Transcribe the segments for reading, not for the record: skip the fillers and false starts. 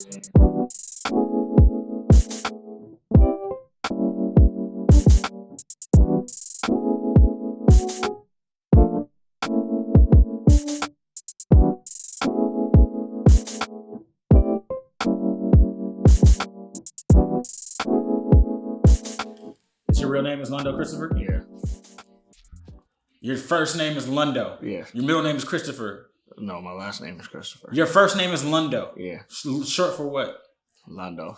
Your real name is Londo Christopher? Yeah. Your first name is Londo? Yeah. Your middle name is Christopher? No, my last name is Christopher. Your first name is Londo? Yeah. Short for what? Londo.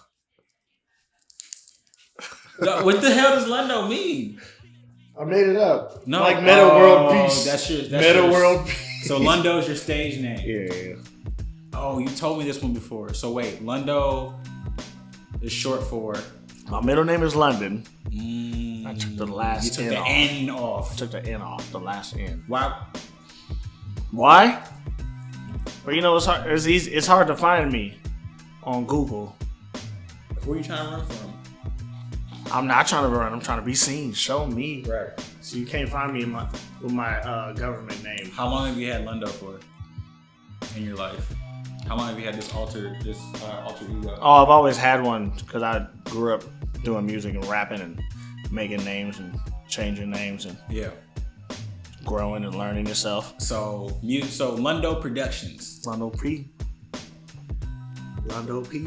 What the hell does Londo mean? I made it up. No. Like Meta World Peace. That's Meta World Peace. So Londo's your stage name? Yeah. Oh, you told me this one before. So wait, Londo is short for? My middle name is London. I took the last You took the N off. I took the N off, the last N. Why? Why? But you know, it's hard. It's easy. It's hard to find me on Google. Where are you trying to run from? I'm not trying to run. I'm trying to be seen. Show me. Right. So you can't find me with my government name. How long have you had Londo for in your life? How long have you had this alter ego? Oh, I've always had one because I grew up doing music and rapping and making names and changing names and growing and learning yourself. So Londo Productions. Londo P,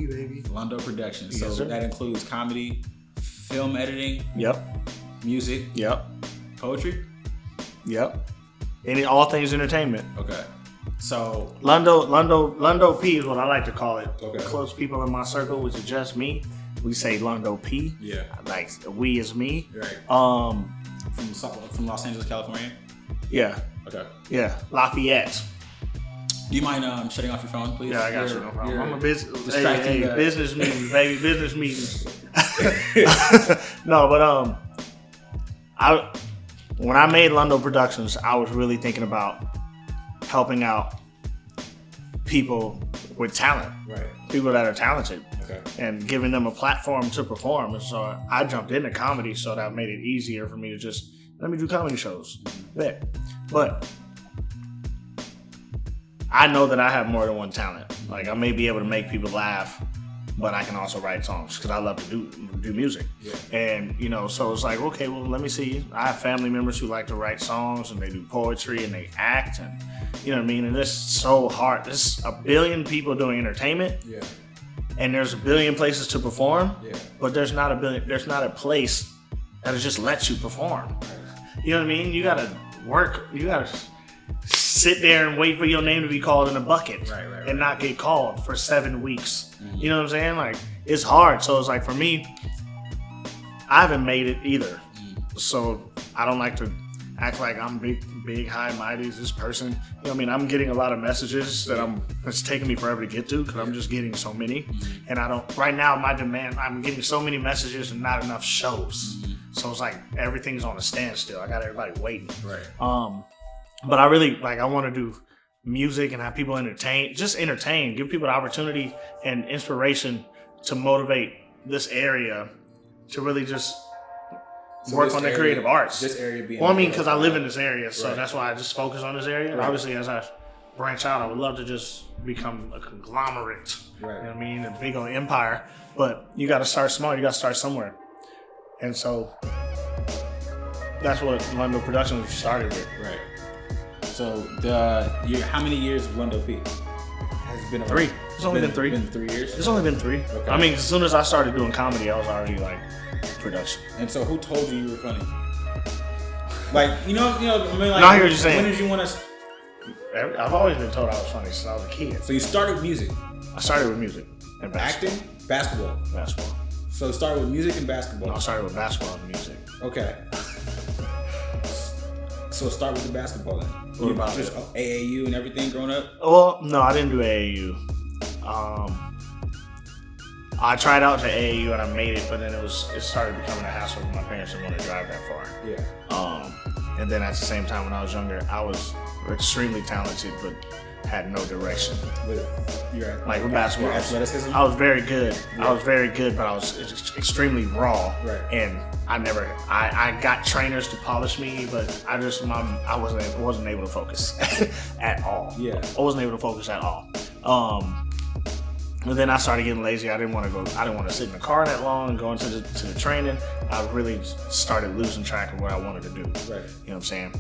baby. Londo Productions. Yes, so sir. that includes comedy, film editing, Yep. music, Yep. poetry. Yep. All things entertainment. Okay. So Londo P is what I like to call it. Okay. Close people in my circle, which is just me. We say Londo P. Yeah. Like we is me. Right. From Los Angeles, California. Yeah. Okay. Yeah. Lafayette. Do you mind shutting off your phone, please? Yeah, I got you. No problem. I'm a business. distracting the- Business meetings, baby. Business meetings. No, but when I made Londo Productions, I was really thinking about helping out people with talent, Right. people that are talented, Okay. and giving them a platform to perform. And so I jumped into comedy, so that made it easier for me to just let me do comedy shows. But I know that I have more than one talent. Like I may be able to make people laugh, but I can also write songs because I love to do music. Yeah. And so it's like, okay, well, let me see. I have family members who like to write songs and they do poetry and they act, and you know what I mean. And it's so hard. There's a billion people doing entertainment. Yeah. And there's a billion places to perform. Yeah. But there's not a place that just lets you perform. Right. You know what I mean? You gotta work. You gotta sit there and wait for your name to be called in a bucket, Right. and not get called for 7 weeks. Mm-hmm. You know what I'm saying? Like it's hard. So it's like for me, I haven't made it either. Mm-hmm. So I don't like to act like I'm big, high, mighty as this person. You know what I mean? I'm getting a lot of messages that it's taking me forever to get to because I'm just getting so many. Mm-hmm. And I don't. Right now, my demand. I'm getting so many messages and not enough shows. Mm-hmm. So it's like everything's on a standstill. I got everybody waiting. Right. But I really I want to do music and have people entertain, give people the opportunity and inspiration to motivate this area to really just work on their creative arts. This area being. Well, I mean, because I live in this area, so Right. that's why I just focus on this area. Right. Obviously, as I branch out, I would love to just become a conglomerate. Right. You know what I mean? A big old empire. But you got to start small. You got to start somewhere. And so that's what Londo Productions started with. Right. So how many years of Londo P has it been? Around? 3. It's only been 3. Been 3 years. It's only been 3. Okay. I mean, as soon as I started doing comedy, I was already like production. And so, who told you were funny? Like, I mean, like, No, I hear what you're saying. When did you want to? I've always been told I was funny since I was a kid. So you started with music. I started with music and basketball. Acting, basketball. So it started with music and basketball. No, I started with basketball and music. Okay. So start with the basketball then. What about just AAU and everything growing up? Well, no, I didn't do AAU. I tried out to AAU and I made it, but then it started becoming a hassle because my parents didn't want to drive that far. Yeah. And then at the same time, when I was younger, I was extremely talented, but had no direction. With basketball, your athleticism? I was very good. Yeah. I was very good, but I was extremely raw. Right. And I got trainers to polish me, but I wasn't able to focus at all. Yeah. I wasn't able to focus at all. But then I started getting lazy. I didn't want to sit in the car that long and going to the training. I really started losing track of what I wanted to do. Right. You know what I'm saying?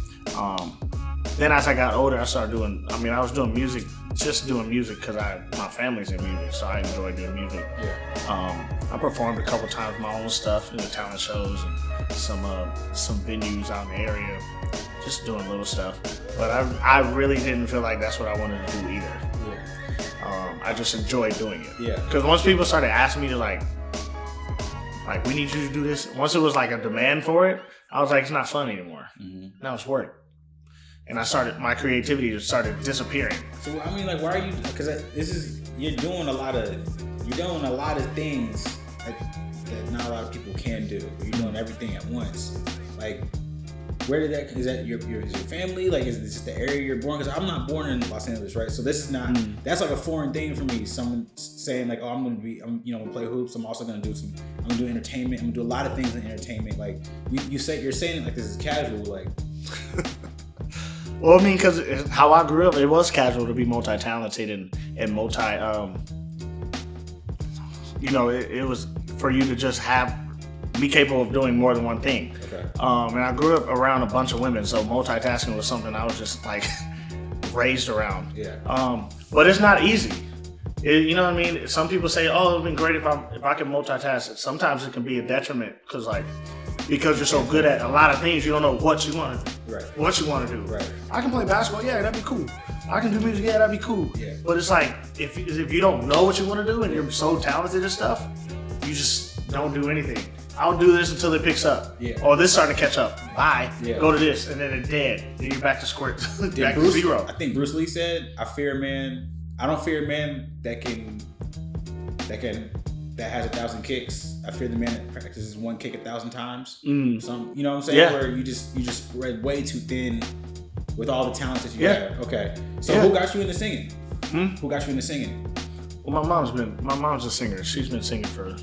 Then as I got older, I started doing. I mean, I was doing music, just doing music because my family's in music, so I enjoy doing music. Yeah. I performed a couple times my own stuff in the talent shows and some venues out in the area, just doing little stuff. But I really didn't feel like that's what I wanted to do either. Yeah. I just enjoyed doing it. Yeah. Because once people started asking me to like we need you to do this. Once it was like a demand for it, I was like, it's not fun anymore. Mm-hmm. Now it's work. And my creativity started disappearing. So I mean, like, why are you? Because you're doing a lot of things that not a lot of people can do. You're doing everything at once. Like, where did that? Is that your family? Like, is this just the area you're born? Because I'm not born in Los Angeles, right? So this is not. That's like a foreign thing for me. Someone saying like, oh, I'm gonna play hoops. I'm also gonna do entertainment. I'm gonna do a lot of things in entertainment. Like, you're saying it like this is casual, like. Well, I mean, because how I grew up, it was casual to be multi-talented and multi. It was for you to just be capable of doing more than one thing. Okay. And I grew up around a bunch of women, so multitasking was something I was just like raised around. Yeah. But it's not easy. You know what I mean? Some people say, "Oh, it'd been great if I could multitask." Sometimes it can be a detriment because you're so good at a lot of things, you don't know what you want to do. Right. What you want to do. Right. I can play basketball, yeah, that'd be cool. I can do music, yeah, that'd be cool. Yeah. But it's like, if you don't know what you want to do and you're so talented at stuff, you just don't do anything. I'll do this until it picks up. Yeah. Or this starting to catch up. Bye. Yeah. Go to this, and then it's dead. Then you're back to square, back to zero. I think Bruce Lee said, I don't fear a man that has 1,000 kicks. I fear the man that practices one kick 1,000 times. Some, you know what I'm saying? Yeah. Where you just spread way too thin with all the talents that you have. Okay. So who got you into singing? Who got you into singing? Well, my mom's a singer. She's been singing for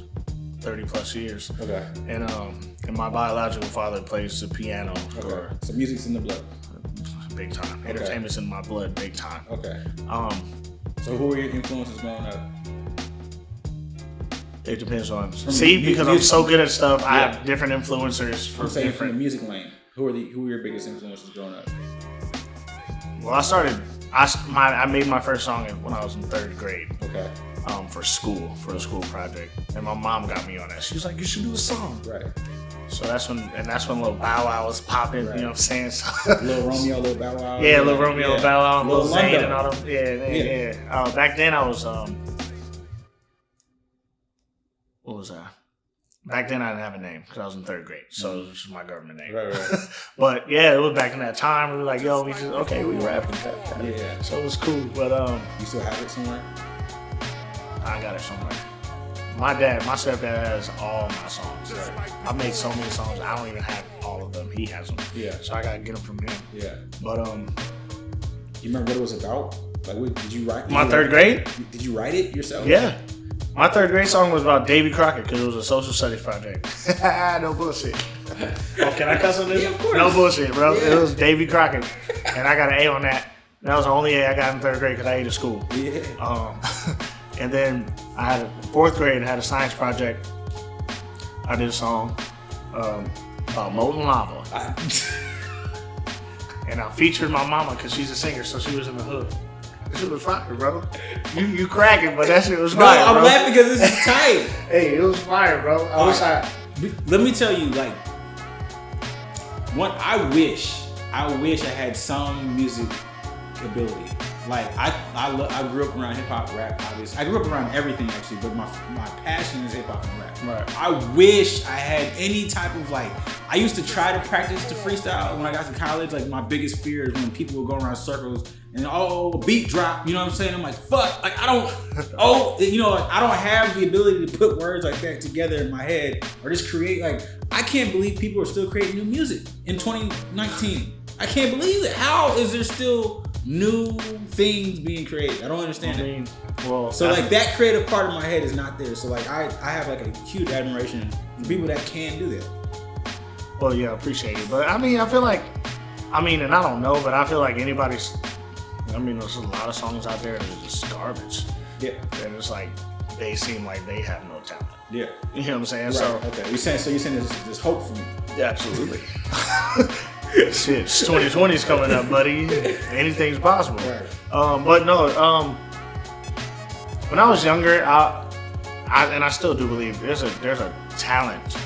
30 plus years. Okay. And my biological father plays the piano. Okay. So music's in the blood. Big time. Okay. Entertainment's in my blood. Big time. Okay. So who were your influences growing up? It depends on. Because I'm so good at stuff, I have different influencers for different. From the music lane. Who were your biggest influences growing up? Well, I made my first song when I was in 3rd grade. Okay. For a school project, and my mom got me on that. She was like, "You should do a song." Right. So that's when Lil Bow Wow was popping. Right. You know what I'm saying? So, Lil Romeo, Lil Bow Wow. Yeah, Lil Romeo, Lil Bow Wow, Lil Zane, and all them. Yeah. Back then I was what was I? Back then I didn't have a name because I was in 3rd grade, so it was just my government name. Right. But yeah, it was back in that time. We were like, "Yo, we rapping." Yeah. So it was cool, but you still have it somewhere? I got it somewhere. My stepdad has all my songs. Right. I made so many songs. I don't even have all of them. He has them. Yeah. So I gotta get them from him. Yeah. But you remember what it was about? Like, did you write? My 3rd grade? Did you write it yourself? Yeah. My 3rd grade song was about Davy Crockett because it was a social studies project. No bullshit. Oh, can I cuss on this? Yeah, of course. No bullshit, bro. Yeah. It was Davy Crockett, and I got an A on that. That was the only A I got in 3rd grade because I hated school. Yeah. And then I had 4th grade and had a science project. I did a song about molten lava. And I featured my mama because she's a singer, so she was in the hood. This shit was fire, bro. You cracking, but that shit was fire, I'm bro. laughing because this is tight. Hey, it was fire, bro. Let me tell you, like, I wish I had some music ability. Like, I grew up around hip hop, rap, obviously. I grew up around everything, actually, but my passion is hip hop and rap. Right. I wish I had any type of, like, I used to try to practice to freestyle when I got to college. Like, my biggest fear is when people would go around circles and, a beat drop, you know what I'm saying? I'm like, fuck, like, I don't have the ability to put words like that together in my head or just create, like, I can't believe people are still creating new music in 2019. I can't believe it. How is there still new things being created? I don't understand it. Well, so like that creative part of my head is not there. So like I have like a huge admiration for people that can do that. Well, yeah, I appreciate it. But I feel like, and I don't know, but I feel like there's a lot of songs out there that are just garbage. Yeah. And it's like, they seem like they have no talent. Yeah. You know what I'm saying? Right. So okay, you're saying there's hope for me. Yeah, absolutely. Shit, 2020 is coming up, buddy. Anything's possible. Right. But no, when I was younger, I still do believe there's a talent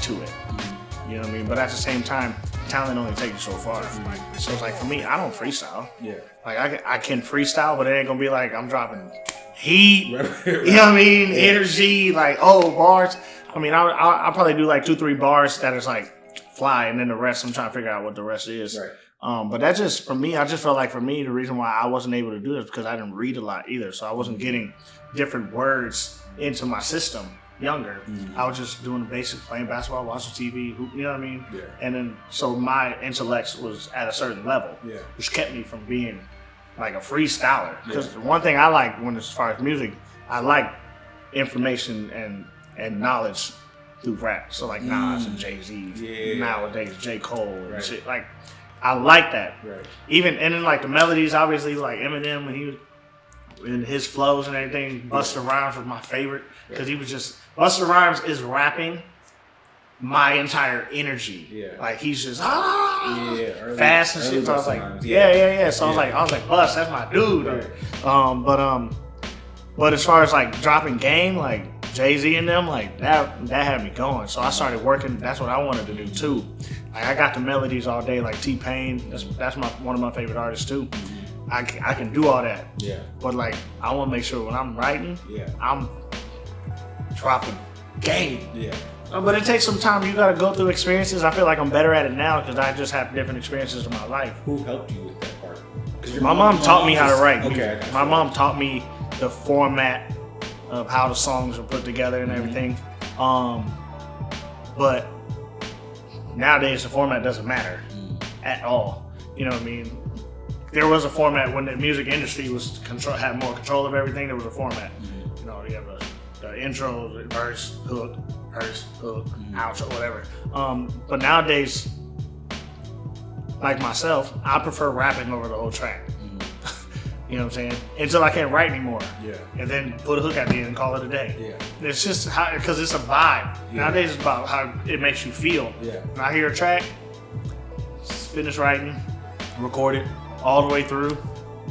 to it. Mm-hmm. You know what I mean? But at the same time, talent only takes you so far. Mm-hmm. So it's like for me, I don't freestyle. Yeah. Like I can freestyle, but it ain't gonna be like I'm dropping heat. Right. You know what I mean? Yeah. Energy, like bars. I mean, I'll probably do like 2-3 bars that is like fly, and then the rest I'm trying to figure out what the rest is. Right. But that just for me, I just felt like for me the reason why I wasn't able to do this because I didn't read a lot either, so I wasn't getting different words into my system. Younger, I was just doing the basics, playing basketball, watching TV, you know what I mean? Yeah. And then so my intellect was at a certain level, which kept me from being like a freestyler. Because one thing I like when as far as music, I like information and knowledge through rap. So like Nas and Jay-Z, nowadays J. Cole and shit. Like I like that. Right. Even and then like the melodies, obviously like Eminem when he was in his flows and everything. Busta Rhymes was my favorite because he was just Busta Rhymes is rapping my entire energy. Yeah. Like he's just fast and shit. So I was like, So I was like, Bust, that's my dude. Right. But as far as like dropping game, like Jay-Z and them, like that had me going. So I started working. That's what I wanted to do too. Like I got the melodies all day, like T-Pain. That's one of my favorite artists too. I can do all that. Yeah. But like I want to make sure when I'm writing, I'm dropping game. Yeah. But it takes some time. You got to go through experiences. I feel like I'm better at it now because I just have different experiences in my life. Who helped you with that part? My mom taught me how to write music. My mom taught me the format of how the songs are put together and everything. But nowadays the format doesn't matter at all. You know what I mean? There was a format when the music industry had more control of everything. There was a format. You know, you have the intro, the verse, hook, outro, whatever. But nowadays, like myself, I prefer rapping over the whole track. You know what I'm saying? Until I can't write anymore. Yeah. And then put a hook at the end and call it a day. Yeah. It's just because it's a vibe. Yeah. Nowadays it's about how it makes you feel. Yeah. When I hear a track, finish writing, record it all the way through,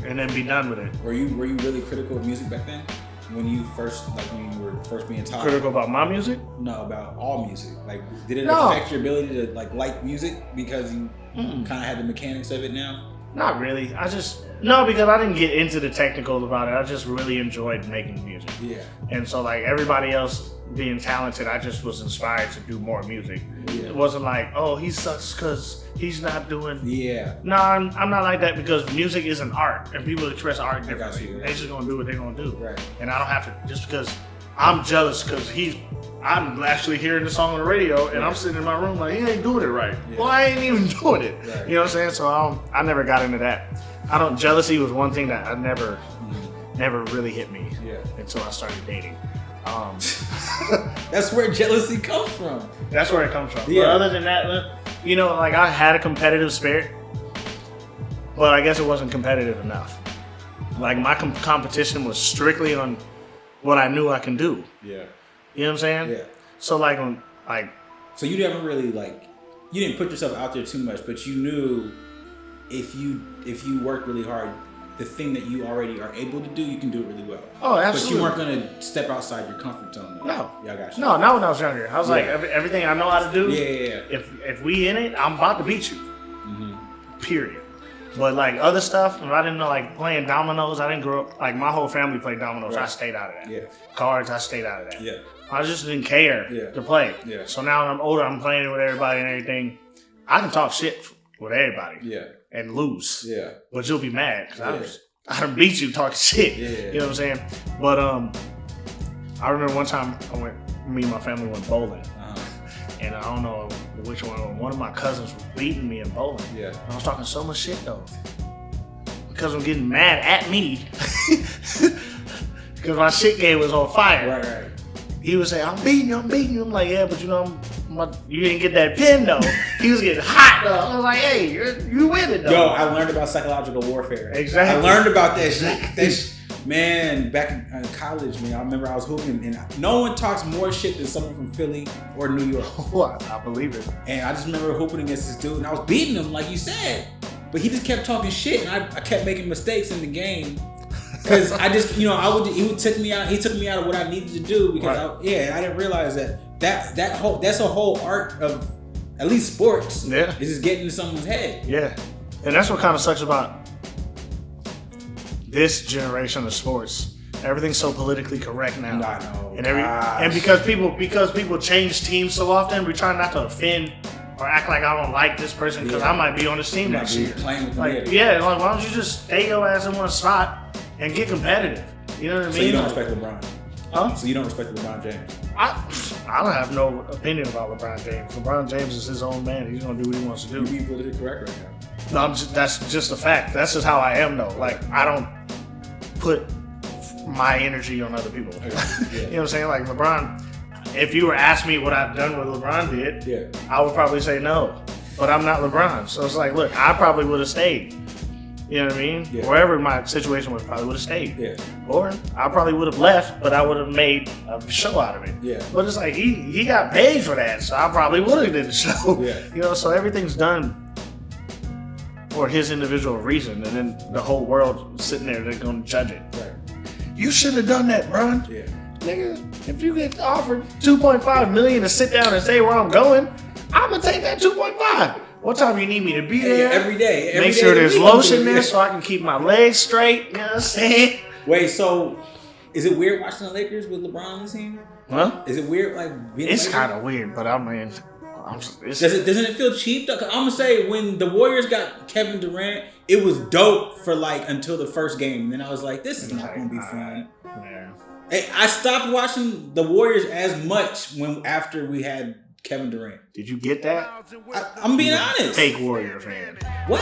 and then be done with it. Were you really critical of music back then? When you were first being taught? Critical about my music? No, about all music. Like, did it affect your ability to like music because you kind of had the mechanics of it now? Not really. No, because I didn't get into the technicals about it. I just really enjoyed making music. Yeah. And so like everybody else being talented, I just was inspired to do more music. Yeah. It wasn't like, oh, he sucks because he's not doing. Yeah. No, I'm not like that because music is an art and people express art differently. They're just gonna do what they're gonna do. Right. And I don't have to just because I'm jealous because I'm actually hearing the song on the radio and I'm sitting in my room like he ain't doing it right. Yeah. Well, I ain't even doing it. Right. You know what I'm saying? So I never got into that. Jealousy was one thing that I never really hit me until I started dating. That's where jealousy comes from. That's where it comes from. Yeah. But other than that, you know, like I had a competitive spirit, but I guess it wasn't competitive enough. Like my competition was strictly on what I knew I can do. Yeah. You know what I'm saying? Yeah. So so you never really you didn't put yourself out there too much, but you knew if you work really hard, the thing that you already are able to do, you can do it really well. Oh, absolutely. But you weren't gonna step outside your comfort zone. Though. No. Yeah, I got you. No, not when I was younger. I was like, everything I know how to do. Yeah. If we in it, I'm about to beat you. Period. But like other stuff, I didn't know like playing dominoes. I didn't grow up like my whole family played dominoes. Right. I stayed out of that. Yeah. Cards, I stayed out of that. Yeah. I just didn't care to play. Yeah. So now when I'm older, I'm playing with everybody and everything. I can talk shit with everybody. Yeah. And lose. Yeah. But you'll be mad because I done beat you talking shit. Yeah. You know what I'm saying? But I remember one time me and my family went bowling. And I don't know which one of my cousins was beating me in bowling. Yeah. And I was talking so much shit though. Because I'm getting mad at me. Because my shit game was on fire. Right. He would say, I'm beating you. I'm like, yeah, but you know, you didn't get that pin though. He was getting hot though. I was like, hey, you winning though. Yo, I learned about psychological warfare. Exactly. I learned about that shit. Man, back in college, man, I remember I was hooping, and no one talks more shit than someone from Philly or New York. I believe it. And I just remember hooping against this dude, and I was beating him, like you said. But he just kept talking shit, and I kept making mistakes in the game. Because I just, he took me out of what I needed to do. Because I didn't realize that's a whole art of at least sports. Yeah. It's just getting into someone's head. Yeah. And that's what kind of sucks about this generation of sports. Everything's so politically correct now. I know. And because people change teams so often, we try not to offend or act like I don't like this person because I might be on this team next year. Playing with like why don't you just stay your ass in one spot and get competitive? You know what I mean? So you don't respect LeBron? Huh? So you don't respect LeBron James? I don't have no opinion about LeBron James. LeBron James is his own man. He's gonna do what he wants to do. You being politically correct right now. No, that's just a fact. That's just how I am, though. Like, I don't put my energy on other people. Yeah. You know what I'm saying? Like, LeBron, if you were asking me what I've done what LeBron did, I would probably say no. But I'm not LeBron. So it's like, look, I probably would have stayed. You know what I mean? Yeah. Wherever my situation was, probably would have stayed. Yeah. Or I probably would have left, but I would have made a show out of it. Yeah. But it's like, he got paid for that, so I probably would have did the show. Yeah. You know, so everything's done for his individual reason, and then the whole world sitting there, they're gonna judge it. Right. You should have done that, bro. Yeah. Nigga, if you get offered $2.5 million to sit down and say where I'm going, I'm gonna take that 2.5. What time you need me to be there? Every day. Make sure there's lotion there so I can keep my legs straight. You know what I'm saying? Wait, so is it weird watching the Lakers with LeBron on the team? Huh? Is it weird, like being? It's kind of weird, but I mean, doesn't it feel cheap though? 'Cause I'm gonna say when the Warriors got Kevin Durant, it was dope for like until the first game. Then I was like, this is not gonna be fun. Yeah. I stopped watching the Warriors as much after we had Kevin Durant. Did you get that? I'm being honest. Fake Warrior fan. What?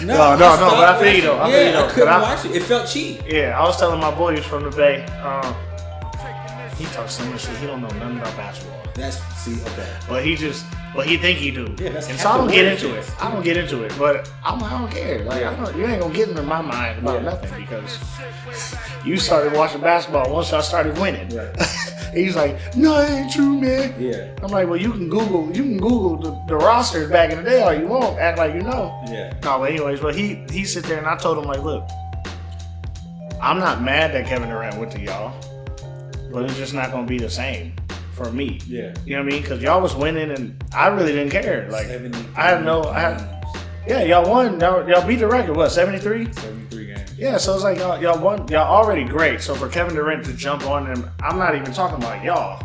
No, but I feel you though. I couldn't watch it. It felt cheap. Yeah, I was telling my boy who's from the Bay. He talks so much shit. He don't know nothing about basketball. But he think he do. Yeah, that's and so I don't get into it. I don't get into it, but I don't care. Like you ain't gonna get into my mind about nothing because you started watching basketball once I started winning. Right. He's like, no, it ain't true, man. Yeah. I'm like, well, you can Google the rosters back in the day all you want. Act like you know. Yeah. No, but anyways, but he sit there and I told him like, look, I'm not mad that Kevin Durant went to y'all, but it's just not gonna be the same for me. Yeah. You know what I mean? Because y'all was winning and I really didn't care. Like, y'all won. Y'all beat the record. What, 73? 73 games. Yeah, so it's like y'all won. Y'all already great. So for Kevin Durant to jump on them, I'm not even talking about y'all.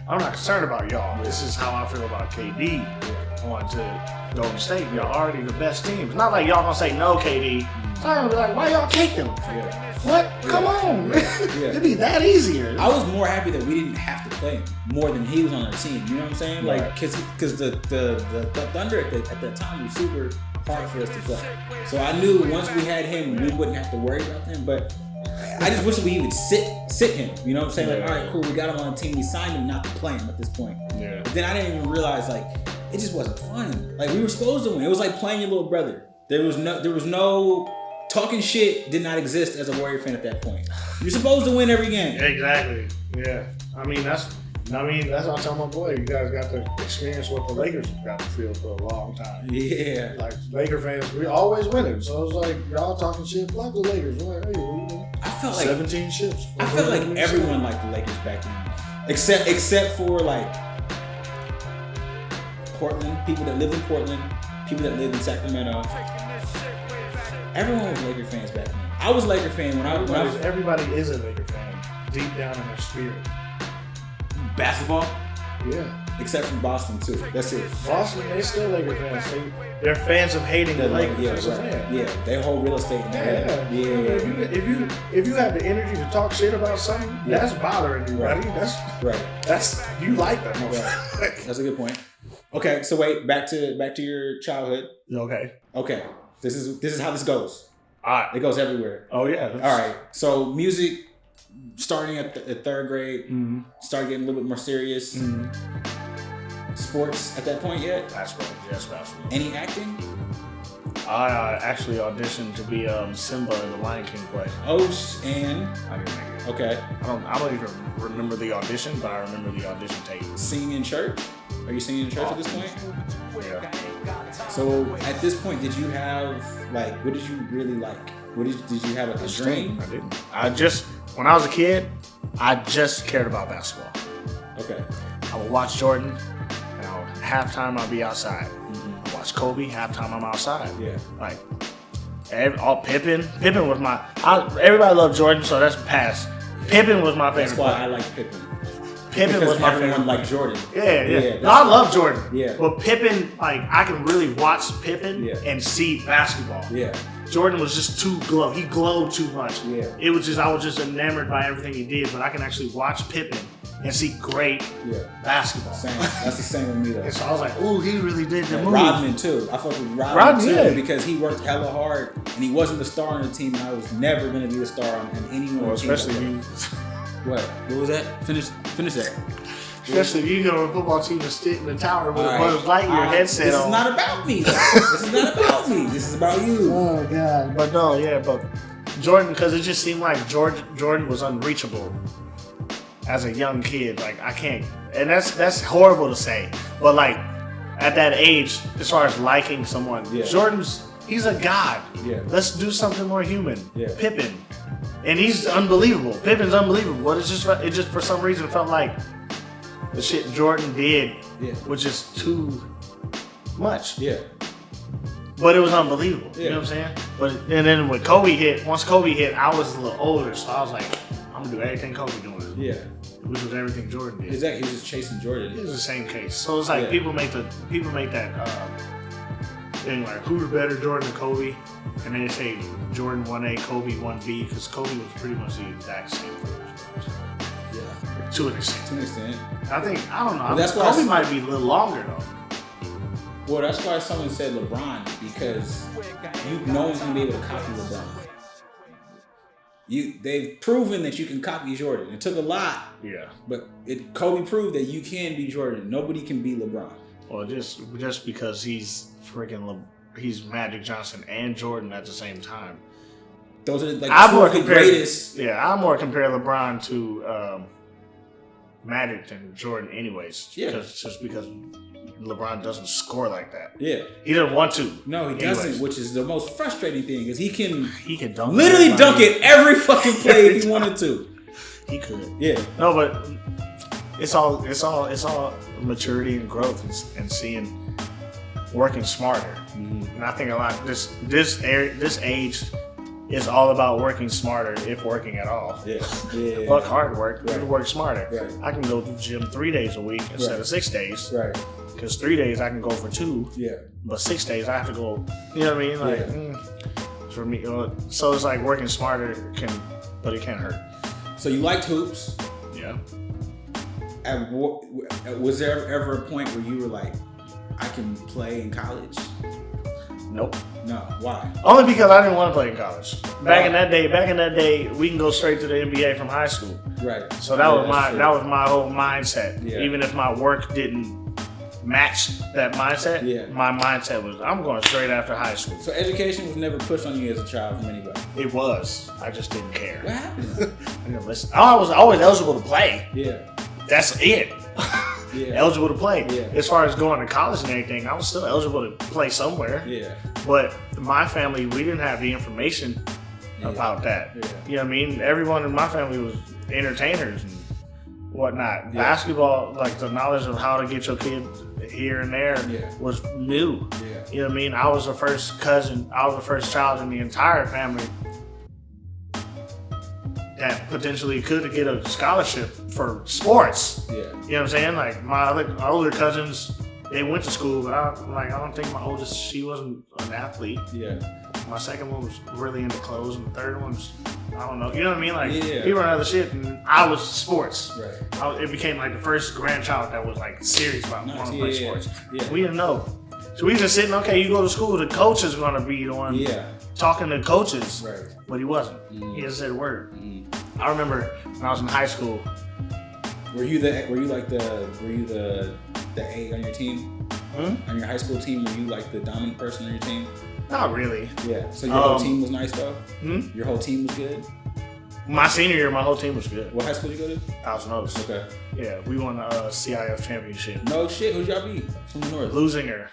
I'm not concerned about y'all. This is how I feel about KD going to Golden State. Y'all already the best team. It's not like y'all gonna say no, KD. So I'm gonna be like, why y'all take them? Yeah. What? Come on. It'd be that easier. I was more happy that we didn't have to play him more than he was on our team. You know what I'm saying? Right. Like, because the Thunder at that time was super hard for us to play. So I knew once we had him, we wouldn't have to worry about him. But I just wish we would sit him. You know what I'm saying? Like, all right, cool, we got him on the team. We signed him not to play him at this point. Yeah. But then I didn't even realize, like, it just wasn't fun. Like, we were supposed to win. It was like playing your little brother. There was no talking shit did not exist as a Warrior fan at that point. You're supposed to win every game. Exactly. Yeah. I mean, that's what I tell my boy. You guys got to experience what the Lakers got to feel for a long time. Yeah. Like, Laker fans, we always winning. So it's like, y'all talking shit, like the Lakers. We're like, hey, what you doing? I felt like 17 ships. I felt like everyone liked the Lakers back then. Except for like Portland, people that lived in Portland, people that lived in Sacramento. Everyone was Laker fans back then. I was a Laker fan when everybody is a Laker fan deep down in their spirit. Basketball? Yeah. Except from Boston too. That's it. Boston, they still Laker fans. They're fans of hating the Lakers. Yeah, right. Yeah, they hold real estate in their head. Yeah. If you have the energy to talk shit about something, that's bothering you, buddy. That's you like them. Right. That's a good point. Okay, so wait, back to your childhood. Okay. This is how this goes. All right. It goes everywhere. Oh yeah. All right. So music, starting at third grade, started getting a little bit more serious. Sports at that point yet? Basketball. Yes, basketball. Any acting? I actually auditioned to be Simba in the Lion King play. Oh, and I didn't make it. okay. I don't even remember the audition, but I remember the audition tape. Singing in church? Are you singing in church at this point? Yeah. So at this point, did you have like, what did you really like? Did you have like a dream? I didn't. When I was a kid, I just cared about basketball. Okay. I would watch Jordan. Halftime I'll be outside. I watch Kobe. Halftime I'm outside. Yeah. Like all Pippen. Pippen was everybody loved Jordan, so that's past. Pippen was my favorite. That's why player. I like Pippen. Pippen was my favorite. Everyone liked Jordan. Yeah. No, I love Jordan. Yeah. But Pippen, like I can really watch Pippen and see basketball. Yeah. Jordan was just too glow. He glowed too much. Yeah. It was just I was just enamored by everything he did. But I can actually watch Pippen and see great basketball. Same. That's the same with me though. And so I was like, ooh, he really did the move. Rodman too. I fucked with Rodman too because he worked hella hard and he wasn't the star on the team, and I was never gonna be the star on anyone. Well, especially you. What was that? Finish that. Especially if you go to a football team and sit in the tower with a Buzz Lightyear headset This on. is not about me. This is not about me. This is about you. Oh God! But no, but Jordan, because it just seemed like Jordan was unreachable as a young kid. Like I can't, and that's horrible to say, but like at that age, as far as liking someone, he's a god. Yeah. Let's do something more human. Yeah. Pippen, and he's unbelievable. Pippen's unbelievable. But it just for some reason felt like the shit Jordan did was just too much. Yeah. But it was unbelievable. Yeah. You know what I'm saying? And then when once Kobe hit, I was a little older, so I was like, I'm gonna do everything Kobe doing. Yeah. Which was everything Jordan did. Exactly. He was just chasing Jordan. It was the same case. So it's like people make that thing like who's better, Jordan or Kobe? And then they say Jordan 1A, Kobe 1B, because Kobe was pretty much the exact same player. Yeah. To an extent. To an extent. I don't know. Well, that's why Kobe might be a little longer though. Well, that's why someone said LeBron, because no one's gonna be able to copy LeBron. They've proven that you can copy Jordan. It took a lot. Yeah. But Kobe proved that you can be Jordan. Nobody can be LeBron. Well, just because he's he's Magic Johnson and Jordan at the same time. Those are like two of the greatest. Yeah, I more compare LeBron to Magic than Jordan, anyways. Yeah. Because LeBron doesn't score like that. Yeah. He doesn't want to. No, he doesn't, which is the most frustrating thing, because he can dunk literally dunk it every fucking play if he wanted to. He could. Yeah. No, but it's all maturity and growth and seeing working smarter. Mm-hmm. And I think a lot this age is all about working smarter, if working at all. Yeah. Fuck hard work. Right. Work smarter. Right. I can go to the gym 3 days a week instead of 6 days. Right. Because 3 days I can go for 2. Yeah. But 6 days I have to go. You know what I mean? Like for me, so it's like working smarter but it can't hurt. So you liked hoops. Yeah. Was there ever a point where you were like, I can play in college? Nope. No. Why? Only because I didn't want to play in college. Back in that day, we can go straight to the NBA from high school. Right. So that was my whole mindset. Yeah. Even if my work didn't match that mindset, my mindset was I'm going straight after high school. So education was never pushed on you as a child from anybody? It was. I just didn't care. What happened? I didn't listen. I was always eligible to play. Yeah. That's it. Yeah. Eligible to play. Yeah. As far as going to college and everything, I was still eligible to play somewhere. Yeah. But my family, we didn't have the information about that. Yeah. You know what I mean? Everyone in my family was entertainers and whatnot. Yeah. Basketball, like the knowledge of how to get your kid here and there was new. Yeah. You know what I mean? I was the first child in the entire family that potentially could get a scholarship for sports. Yeah. You know what I'm saying? Like my older cousins, they went to school, but I don't think my oldest, she wasn't an athlete. Yeah. My second one was really into clothes, and the third one's, I don't know. You know what I mean? Like he were other shit, and I was sports. Right. It became like the first grandchild that was like serious about wanting to play sports. Yeah. We didn't know. So we just sitting, okay, you go to school, the coach is going to be the one talking to coaches. Right. But he wasn't. He hasn't said a word. I remember when I was in high school. Were you the A on your team? On your high school team, were you like the dominant person on your team? Not really. Yeah. So your whole team was nice though? Hmm? Your whole team was good? My senior year, my whole team was good. What high school did you go to? Thousand Oaks. Okay. Yeah, we won the CIF championship. No shit. Who'd y'all beat from the north? Lusinger.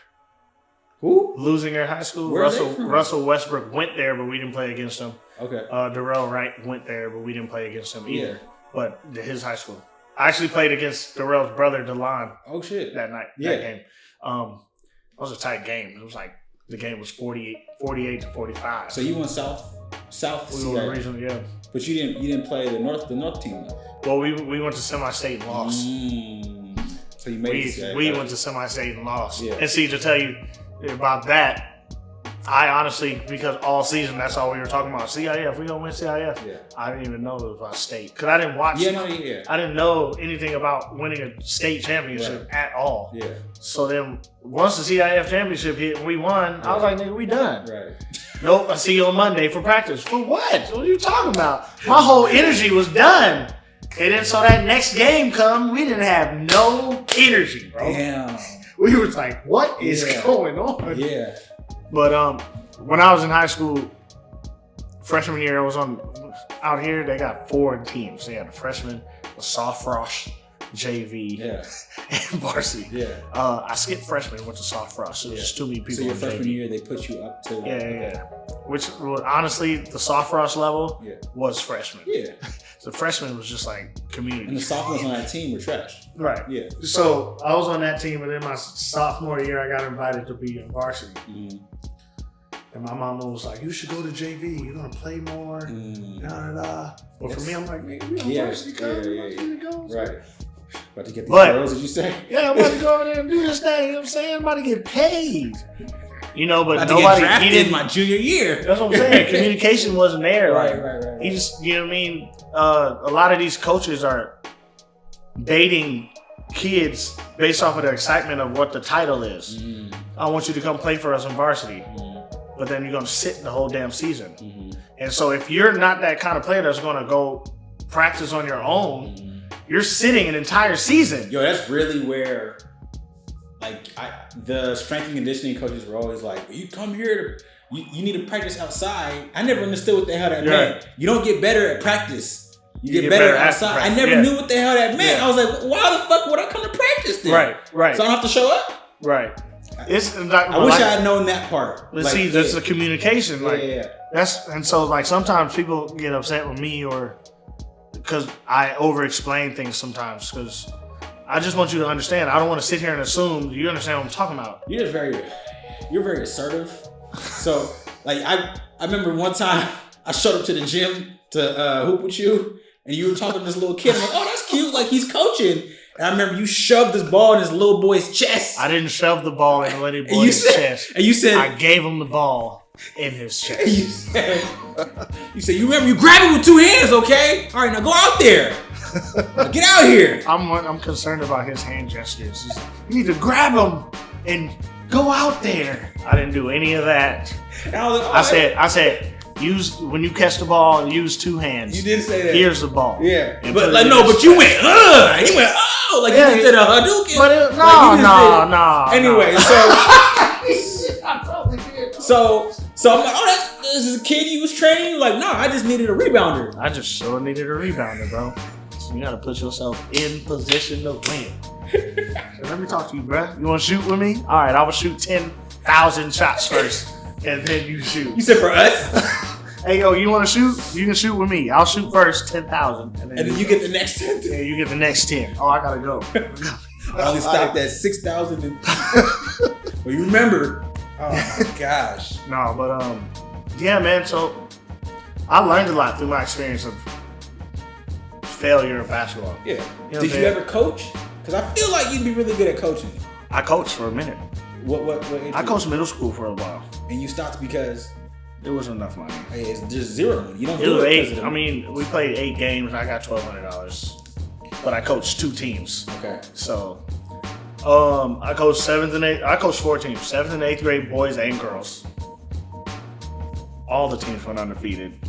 Who? Lusinger High School. Where Russell Westbrook went there, but we didn't play against him. Okay. Darrell Wright went there, but we didn't play against him either. Yeah. But his high school. I actually played against Darrell's brother, DeLon. Oh shit. That night. Yeah. That game. It was a tight game. It was like the game was 48 to 45. So you went south. We won regional, yeah. But you didn't play the north team though. Well, we went to semi-state and lost. So you made it. We went to semi-state and lost. Yeah. And see, to tell you about that, I honestly, because all season, that's all we were talking about. CIF, we gonna win CIF. Yeah. I didn't even know it was about state. Because I didn't watch. Yeah. I didn't know anything about winning a state championship at all. Yeah. So then, once the CIF championship hit and we won, I was like, nigga, we done. Right. Nope, I see you on Monday for practice. For what? What are you talking about? My whole energy was done. And then so that next game come, we didn't have no energy, bro. Damn. We was like, what is going on? Yeah. But when I was in high school, freshman year, I was out here. They got 4 teams. They had the freshman, the soft-frosh, JV, and varsity. Yeah. I skipped freshman, went to soft-frosh. It was just too many people. So your in freshman JV. year, they put you up to Yeah. Which honestly, the soft-frosh level was freshman. Yeah. The freshman was just like community. And the sophomores on that team were trash. Right. Yeah. So I was on that team, and then my sophomore year, I got invited to be in varsity. Mm-hmm. And my mama was like, "You should go to JV. You're gonna play more." But for me, I'm like, "Man, we on varsity, cuz. Right. About to get these girls, did you say? Yeah, I'm about to go over there and do this thing. You know what I'm saying? I'm about to get paid. You know, but about nobody. To get drafted my junior year. That's what I'm saying. Communication wasn't there. Right. He just, you know what I mean? A lot of these coaches are baiting kids based off of the excitement of what the title is. I want you to come play for us in varsity. But then you're going to sit the whole damn season. And so if you're not that kind of player that's going to go practice on your own, you're sitting an entire season. Yo, that's really where, like, the strength and conditioning coaches were always like, you come here, you need to practice outside. I never understood what the hell that meant. You don't get better at practice. You get better outside. I never knew what the hell that meant. I was like, why the fuck would I come to practice then? Right. So I don't have to show up? Right. It's like, I wish I had known that part. Let's see, that's the communication. Yeah. And so like sometimes people get upset with me or because I over-explain things sometimes because I just want you to understand. I don't want to sit here and assume you understand what I'm talking about. You're very assertive. So like I remember one time I showed up to the gym to hoop with you and you were talking to this little kid. I'm like, oh, that's cute. Like he's coaching. And I remember you shoved this ball in this little boy's chest. I didn't shove the ball in the little boy's chest. And you said, I gave him the ball in his chest. You said, you remember you grab it with 2 hands, okay? All right, now go out there. Now get out here. I'm concerned about his hand gestures. You need to grab him and go out there. I didn't do any of that. And I was like, I said, use when you catch the ball, use 2 hands. You did say that. Here's the ball. Yeah. But like but you went, he went, like you did a Hadouken. But no. Anyway, I totally did. So I'm like, this is a kid you was training? Like, no, I just needed a rebounder. I just sure needed a rebounder, bro. So you gotta put yourself in position to win. So let me talk to you, bro. You wanna shoot with me? All right, I will shoot 10,000 shots first, and then you shoot. You said for us? Hey, yo, you want to shoot? You can shoot with me. I'll shoot first, 10,000. And then you get the next 10. Yeah, you get the next 10. Oh, I got to go. I only stopped at 6,000. Well, you remember. Oh, my gosh. No, but, yeah, man. So I learned a lot through my experience of failure in basketball. Yeah. You know Did you ever coach? Because I feel like you'd be really good at coaching. I coached for a minute. What age? I coached middle school for a while. And you stopped because? There wasn't enough money. Hey, it's just zero money. You don't it do was it. 8. I mean, we played 8 games. I got $1,200. But I coached 2 teams. Okay. So, I coached 7th and 8th. I coached 4 teams: 7th and 8th grade boys and girls. All the teams went undefeated.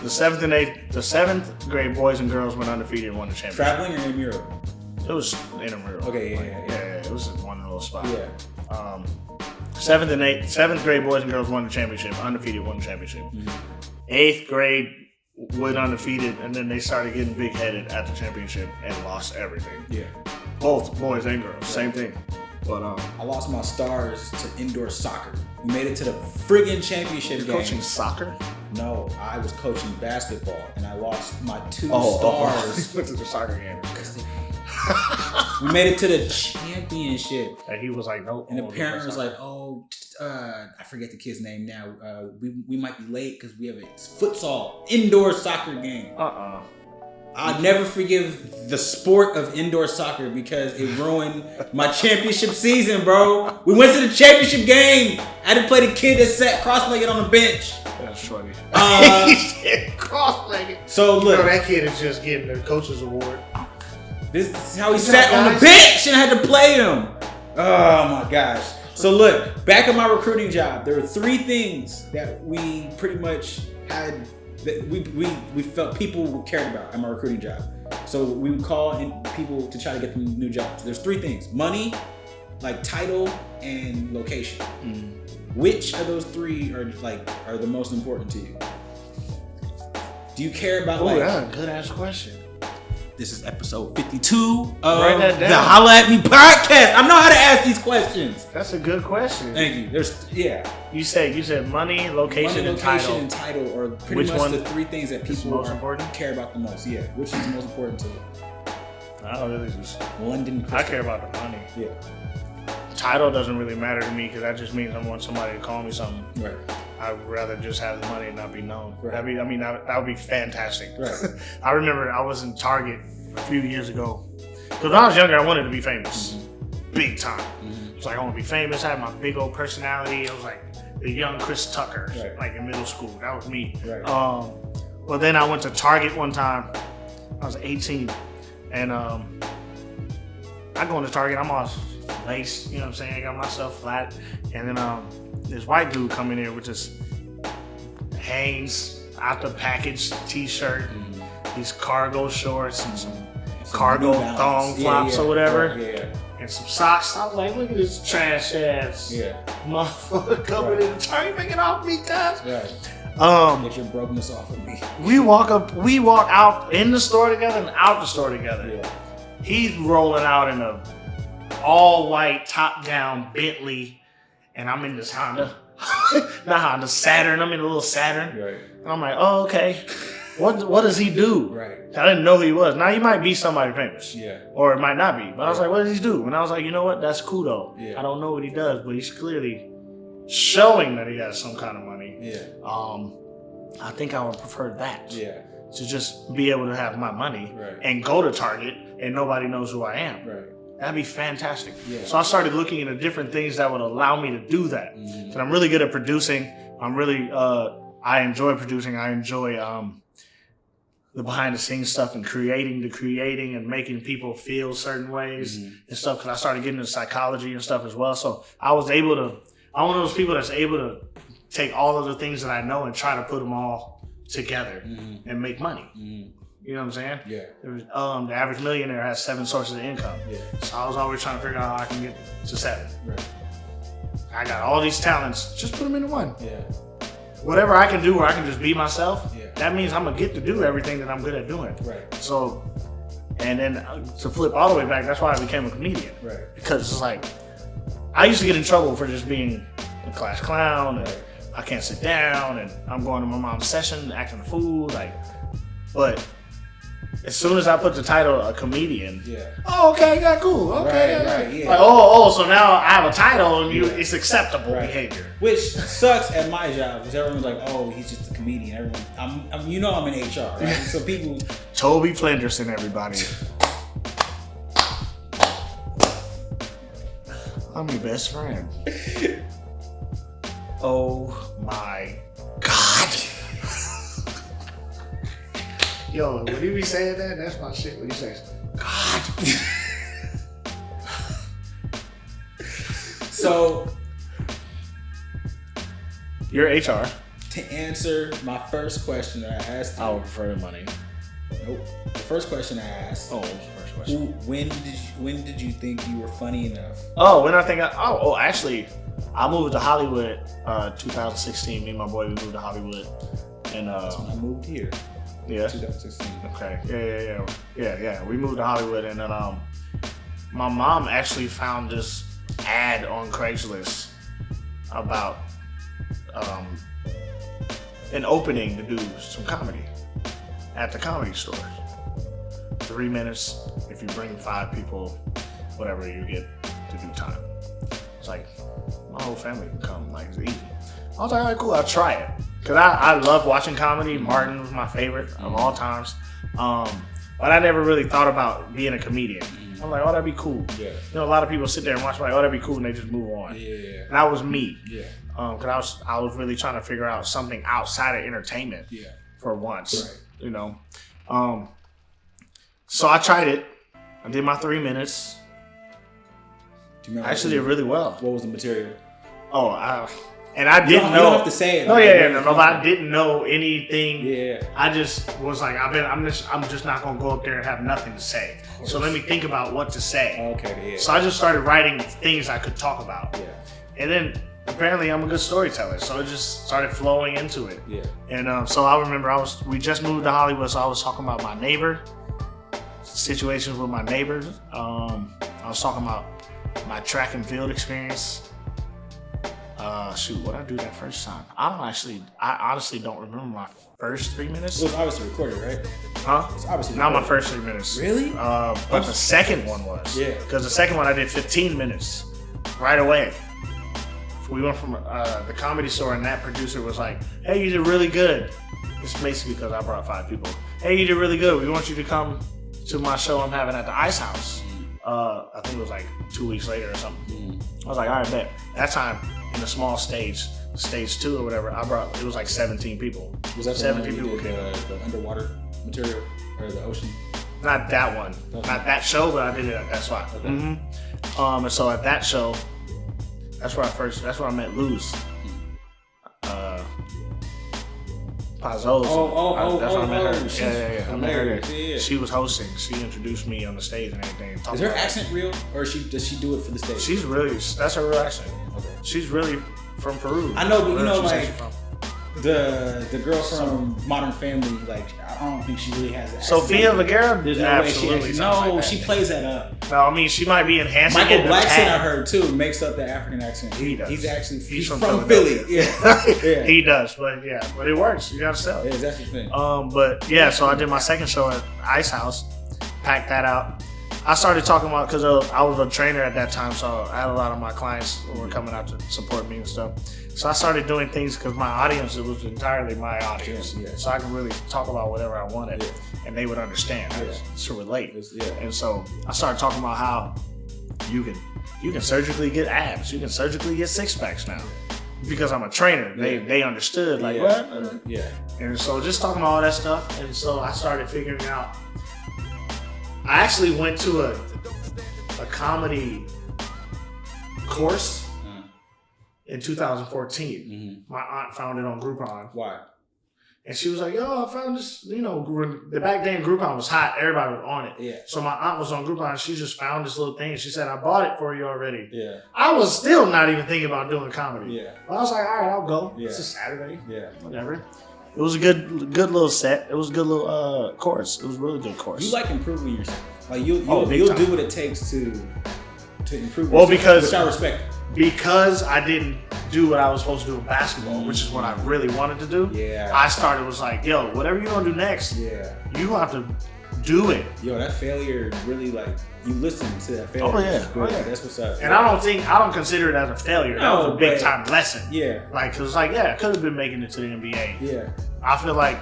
The 7th grade boys and girls went undefeated and won the championship. Traveling or intramural? It was intramural. Okay, yeah. It was in one little spot. Yeah. Seventh grade boys and girls won the championship. Undefeated won the championship. 8th grade went undefeated, and then they started getting big headed at the championship and lost everything. Yeah. Both boys and girls, same thing. But I lost my stars to indoor soccer. We made it to the friggin' championship game. Coaching soccer? No, I was coaching basketball, and I lost my 2 stars. stars. Went to the soccer game. We made it to the championship. And he was like, nope. And the parent was like, I forget the kid's name now. We might be late because we have a futsal indoor soccer game. I'll never forgive the sport of indoor soccer because it ruined my championship season, bro. We went to the championship game. I had to play the kid that sat cross-legged on the bench. That's funny. Cross-legged. So look, that kid is just getting the coach's award. This is how he sat on the bench and I had to play him. Oh my gosh. So look, back at my recruiting job, there were 3 things that we pretty much had that we felt people cared about at my recruiting job. So we would call in people to try to get them new jobs. There's 3 things: money, like title, and location. Which of those 3 are the most important to you? Do you care about that's a good ass question. This is episode 52 of Write the Holla at Me podcast. I know how to ask these questions. That's a good question. Thank you. You said money, location, and title, or pretty Which much one the 3 things that people care about the most. Yeah, which is the most important to you? I don't really just London Crystal. I care about the money. Yeah. Title doesn't really matter to me because that just means I want somebody to call me something. Right. I'd rather just have the money and not be known. Right. That would be fantastic. Right. I remember I was in Target a few years ago. Because when I was younger, I wanted to be famous. Big time. It's like, I want to be famous. I had my big old personality. I was like the young Chris Tucker, like in middle school. That was me. Right. Well, then I went to Target one time. I was 18. And I go into Target. I'm all lace, you know what I'm saying? I got myself flat. And then this white dude come in here with this Hanes out the package t-shirt, these cargo shorts, and some cargo thong flops or whatever, and some socks. I was like, look at this trash ass motherfucker coming in the Target, making off me, guys. Get your brokenness off of me. We walk out in the store together and out the store together. Yeah. He's rolling out in a all white top down Bentley, and I'm in this Honda. Not Honda, Saturn. I'm in a little Saturn. Right. And I'm like, oh, okay. What does he do? Right. I didn't know who he was. Now he might be somebody famous. Yeah. Or it might not be. But I was like, what does he do? And I was like, you know what? That's cool though. Yeah. I don't know what he does, but he's clearly showing that he has some kind of money. Yeah. I think I would prefer that. Yeah. To just be able to have my money and go to Target and nobody knows who I am. Right. That'd be fantastic. Yeah. So I started looking into different things that would allow me to do that. And I'm really good at producing. I'm really, I enjoy producing. I enjoy the behind the scenes stuff and creating and making people feel certain ways and stuff. Because I started getting into psychology and stuff as well. So I'm one of those people that's able to take all of the things that I know and try to put them all together and make money. You know what I'm saying? Yeah. The average millionaire has 7 sources of income. Yeah. So I was always trying to figure out how I can get to 7. Right. I got all these talents. Just put them into 1. Yeah. Whatever I can do where I can just be myself, yeah. that means I'm going to get to do everything that I'm good at doing. Right. So, and then to flip all the way back, that's why I became a comedian. Right. Because it's like, I used to get in trouble for just being a class clown and I can't sit down and I'm going to my mom's session acting a fool. But as soon as I put the title a comedian, oh, okay, yeah, cool, okay, right, yeah. Like, so now I have a title and it's acceptable behavior. Which sucks at my job because everyone's like, oh, he's just a comedian. I'm I'm in HR, right? So people. Toby Flenderson, everybody. I'm your best friend. Oh my God. Yo, when you be saying that, that's my shit. When you say, God. So, you're HR. To answer my first question that I asked you. I would prefer the money. Nope. The first question I asked. Oh, first question. When did you think you were funny enough? Oh, when I think actually, I moved to Hollywood 2016. Me and my boy, we moved to Hollywood. And That's when I moved here. Yeah. 2016. Okay. Yeah. We moved to Hollywood, and then my mom actually found this ad on Craigslist about an opening to do some comedy at the Comedy Store. 3 minutes. If you bring 5 people, whatever, you get to do time. It's like my whole family can come. Like, it's easy. I was like, all right, cool. I'll try it. Cause I love watching comedy. Martin was my favorite of all times. But I never really thought about being a comedian. I'm like, oh, that'd be cool. Yeah. You know, a lot of people sit there and watch like, oh, that'd be cool, and they just move on. Yeah. And that was me. Yeah. Cause I was really trying to figure out something outside of entertainment. Yeah. For once. Right. You know. So I tried it. I did my 3 minutes. Do you remember? I actually did really well. What was the material? And I didn't know. You don't have to say it. No, no, I didn't know anything. Yeah. I just was like, I'm just not gonna go up there and have nothing to say. So let me think about what to say. Okay. Yeah. So I just started writing things I could talk about. Yeah. And then apparently I'm a good storyteller, so it just started flowing into it. Yeah. And so I remember we just moved to Hollywood, so I was talking about my neighbor, situations with my neighbors. I was talking about my track and field experience. What I do that first time? I honestly don't remember my first 3 minutes. It was obviously recorded, right? Huh? It's obviously not recorded. my first 3 minutes. Really? But the second one was. Yeah. Because the second one I did 15 minutes right away. We went from the Comedy Store, and that producer was like, hey, you did really good. It's basically because I brought 5 people. Hey, you did really good. We want you to come to my show I'm having at the Ice House. I think it was like 2 weeks later or something. I was like, all right, bet. That time, in the small stage 2 or whatever, it was like 17 people. Was that 17 people? The underwater material or the ocean? Not that one. Okay. Not that show, but I did it at that spot. Okay. And so at that show, that's where I met Luz. Pazos. That's where I met her. Yeah. I met her there. Yeah. She was hosting. She introduced me on the stage and everything. Is her accent real, or does she do it for the stage? That's her real accent. Okay. She's really from Peru. I know, but you know, like the girl from Modern Family, like I don't think she really has that. Sofia Vergara? There's no way she plays that up. No, I mean she might be enhancing. Michael Blackson, I heard too, makes up the African accent. He does. He's from Philly. Yeah. He does, but it works. You gotta sell it. Yeah, that's the thing. But yeah, so I did my second show at Ice House, packed that out. I started talking about, because I was a trainer at that time, so I had a lot of my clients who were coming out to support me and stuff. So I started doing things because my audience, it was entirely my audience. Yeah. So I could really talk about whatever I wanted, and they would understand to relate. And so I started talking about how you can surgically get abs, you can surgically get 6-packs now. Because I'm a trainer, they understood, like, what? Yeah. And so just talking about all that stuff, and so I started figuring out. I actually went to a comedy course in 2014. My aunt found it on Groupon. Why? And she was like, yo, I found this, the back then Groupon was hot. Everybody was on it. Yeah. So my aunt was on Groupon, and she just found this little thing. She said, I bought it for you already. Yeah. I was still not even thinking about doing comedy. Yeah. But I was like, all right, I'll go. Yeah. It's a Saturday. Yeah. Whatever. It was a good little set. It was a good little course. It was a really good course. You like improving yourself. Like you'll do what it takes to improve yourself. Well, because which I respect. Because I didn't do what I was supposed to do in basketball, which is what I really wanted to do. Yeah. I was like, yo, whatever you're gonna do next, you have to do it. Yo, that failure really, like, you listen to that failure. Oh yeah. That's what's up. And I don't consider it as a failure. That was a big time lesson. Yeah. Like, cause I could have been making it to the NBA. Yeah. I feel like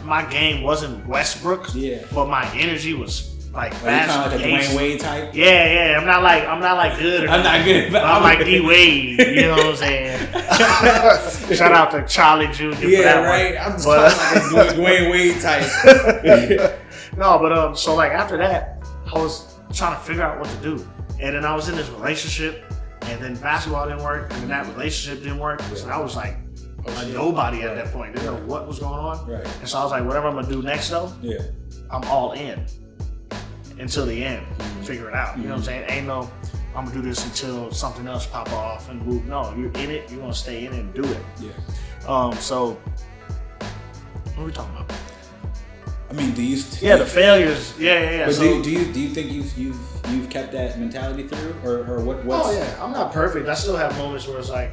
my game wasn't Westbrook. Yeah. But my energy was like Are fast. you kind of like a Dwayne Wade type? Yeah. I'm not like good. I'm not good. But I'm like D Wade. You know what I'm saying? Shout out to Charlie Jr. for that right. one. I'm just like a Dwayne Wade type. No, but so like after that, I was trying to figure out what to do, and then I was in this relationship, and then basketball didn't work, and then that relationship didn't work. So I was like, like nobody at that point. They didn't know what was going on. Right. And so I was like, whatever I'm gonna do next though, I'm all in until the end. Figure it out. You know what I'm saying? Ain't no I'm gonna do this until something else pop off and move. No, you're in it. You're gonna stay in it and do it. Yeah. So what are we talking about? I mean, do you? The failures. Yeah. But So, do you think you've kept that mentality through, or what? Oh yeah, I'm not perfect. I still have moments where it's like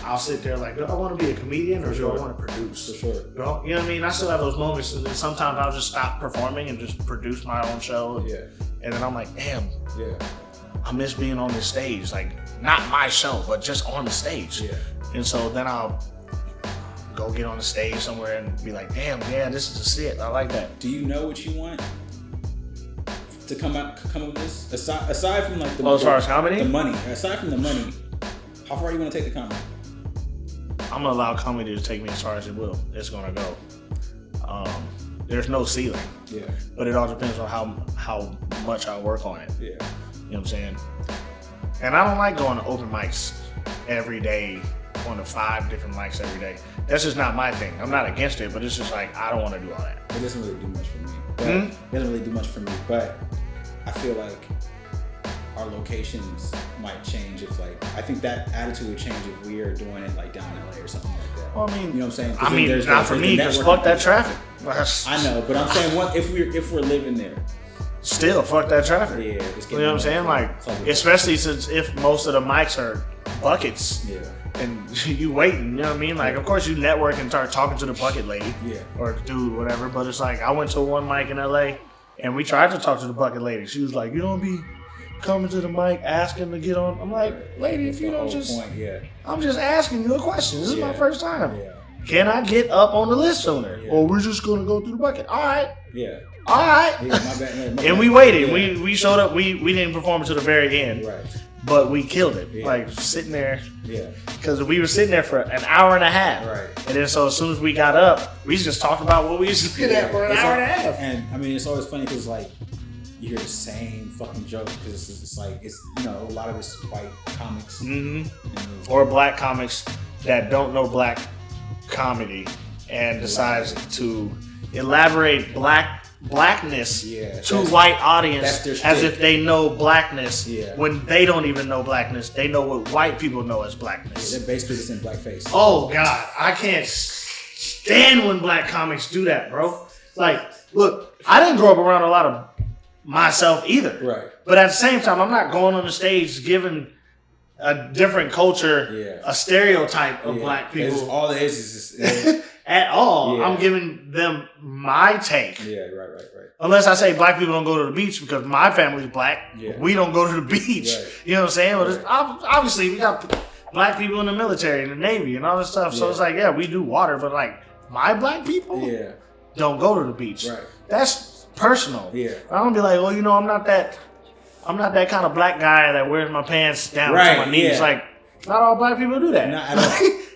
I'll sit there like, do I want to be a comedian or do I want to produce? For sure. You know what I mean? I still have those moments, and then sometimes I'll just stop performing and just produce my own show. And then I'm like, damn. Yeah. I miss being on this stage, like not my show, but just on the stage. Yeah. And so then I'll go get on the stage somewhere and be like, damn, yeah, this is a sit. I like that. Do you know what you want to come up with this? Aside from like as far as comedy? The money. Aside from the money, how far you want to take the comedy? I'm gonna allow comedy to take me as far as it will. It's gonna go. There's no ceiling. Yeah. But it all depends on how much I work on it. Yeah. You know what I'm saying? And I don't like going to open mics every day, going to 5 different mics every day. That's just not my thing. I'm not against it, but it's just like, I don't want to do all that. It doesn't really do much for me. It doesn't really do much for me, but I feel like our locations might change if I think that attitude would change if we are doing it like down in LA or something like that. Well, I mean, you know what I'm saying? I mean, not for me, because fuck that traffic. I know, but I'm saying if we're living there. Still, fuck that traffic. Yeah, you know what I'm saying? Like, especially since if most of the mics are buckets. Yeah. And you waiting, you know what I mean? Like, of course you network and start talking to the bucket lady. Yeah. Or dude, whatever. But it's like, I went to one mic in LA and we tried to talk to the bucket lady. She was like, you don't be coming to the mic asking to get on. I'm like, lady, if you don't just, I'm just asking you a question. This is my first time. Yeah. Can I get up on the list sooner? Yeah. Or we're just going to go through the bucket. All right. Yeah. All right. Yeah, my bad. And we waited. Yeah. We showed up. We didn't perform until the very end. Right. But we killed it. Yeah. Like sitting there. Yeah. Because we were sitting there for an hour and a half. Right. And then so as soon as we got up, we just talked about what we used to get at for an hour and a half. And I mean, it's always funny because like you hear the same fucking joke because it's like a lot of it's white comics or black comics that don't know black comedy and decides to elaborate blackness to white audience as if they know blackness when they don't even know blackness. They know what white people know as blackness. Yeah, they're basically just in blackface. Oh God, I can't stand when black comics do that, bro. Like, look, I didn't grow up around a lot of myself either. Right. But at the same time, I'm not going on the stage giving a different culture a stereotype of black people. It's all it is at all. I'm giving them my take. Yeah, right. Unless I say black people don't go to the beach because my family's black. Yeah. We don't go to the beach. Right. You know what I'm saying? But it's, obviously, we got black people in the military and the Navy and all this stuff. So it's like, we do water, but like my black people don't go to the beach. Right. That's personal. Yeah. I don't be like, well, I'm not that kind of black guy that wears my pants down to my knees. Yeah. Like, not all black people do that. Not at all.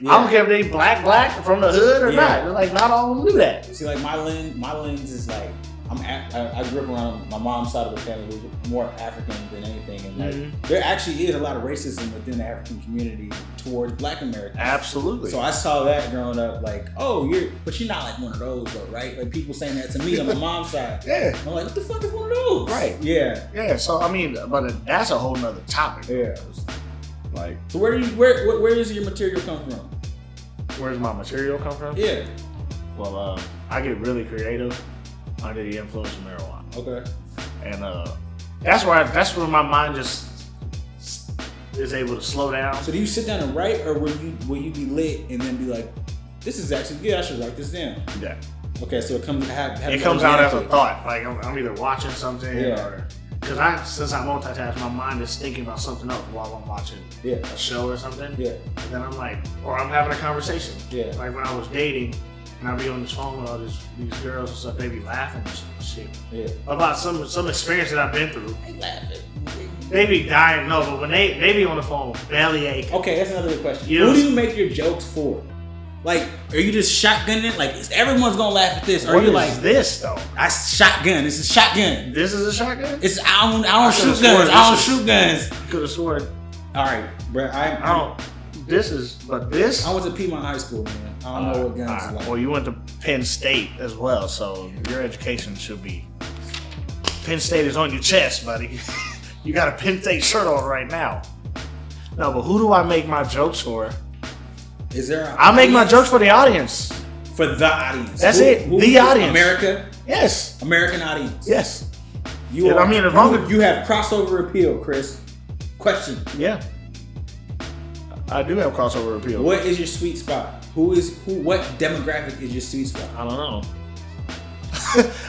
I don't care if they black from the hood or not. Like, not all of them do that. See, like my lens is like I grew up around my mom's side of the family was more African than anything, and like there actually is a lot of racism within the African community towards Black Americans. Absolutely. So I saw that growing up, like, but you're not like one of those though, right? Like people saying that to me on my mom's side. Yeah. I'm like, what the fuck is one of those? Right. Yeah. Yeah. So I mean, but that's a whole nother topic. Yeah. Like, so where does your material come from? Where does my material come from? Yeah. Well, I get really creative under the influence of marijuana. Okay. And that's where my mind just is able to slow down. So do you sit down and write, or will you be lit and then be like, this is actually good, I should write this down? Yeah. Okay, so it comes out as a thought. Like I'm either watching something or because since I multitask, my mind is thinking about something else while I'm watching a show or something. Yeah. And then I'm like, or I'm having a conversation. Yeah. Like when I was dating, and I'd be on this phone with all these girls and stuff, they be laughing and shit. Yeah. About some experience that I've been through. They laughing. They be dying, no, but when they be on the phone, belly ache. Okay, that's another good question. Who do you make your jokes for? Like, are you just shotgunning? Like, everyone's gonna laugh at this. Or what are you is like this though? I shotgun. This is shotgun. This is a shotgun. It's I don't shoot guns. I don't shoot guns. Could have sworn. All right, bro. I don't. this. I went to Piedmont High School, man. I don't know what guns are like. Well, you went to Penn State as well, so your education should be. Penn State is on your chest, buddy. You got a Penn State shirt on right now. No, but who do I make my jokes for? Is there? I make my jokes for the audience. For the audience. That's it. The audience. America. Yes. American audience. Yes. You I mean, as long as you have crossover appeal, Chris. Question. Yeah. I do have crossover appeal. What is your sweet spot? What demographic is your sweet spot? I don't know.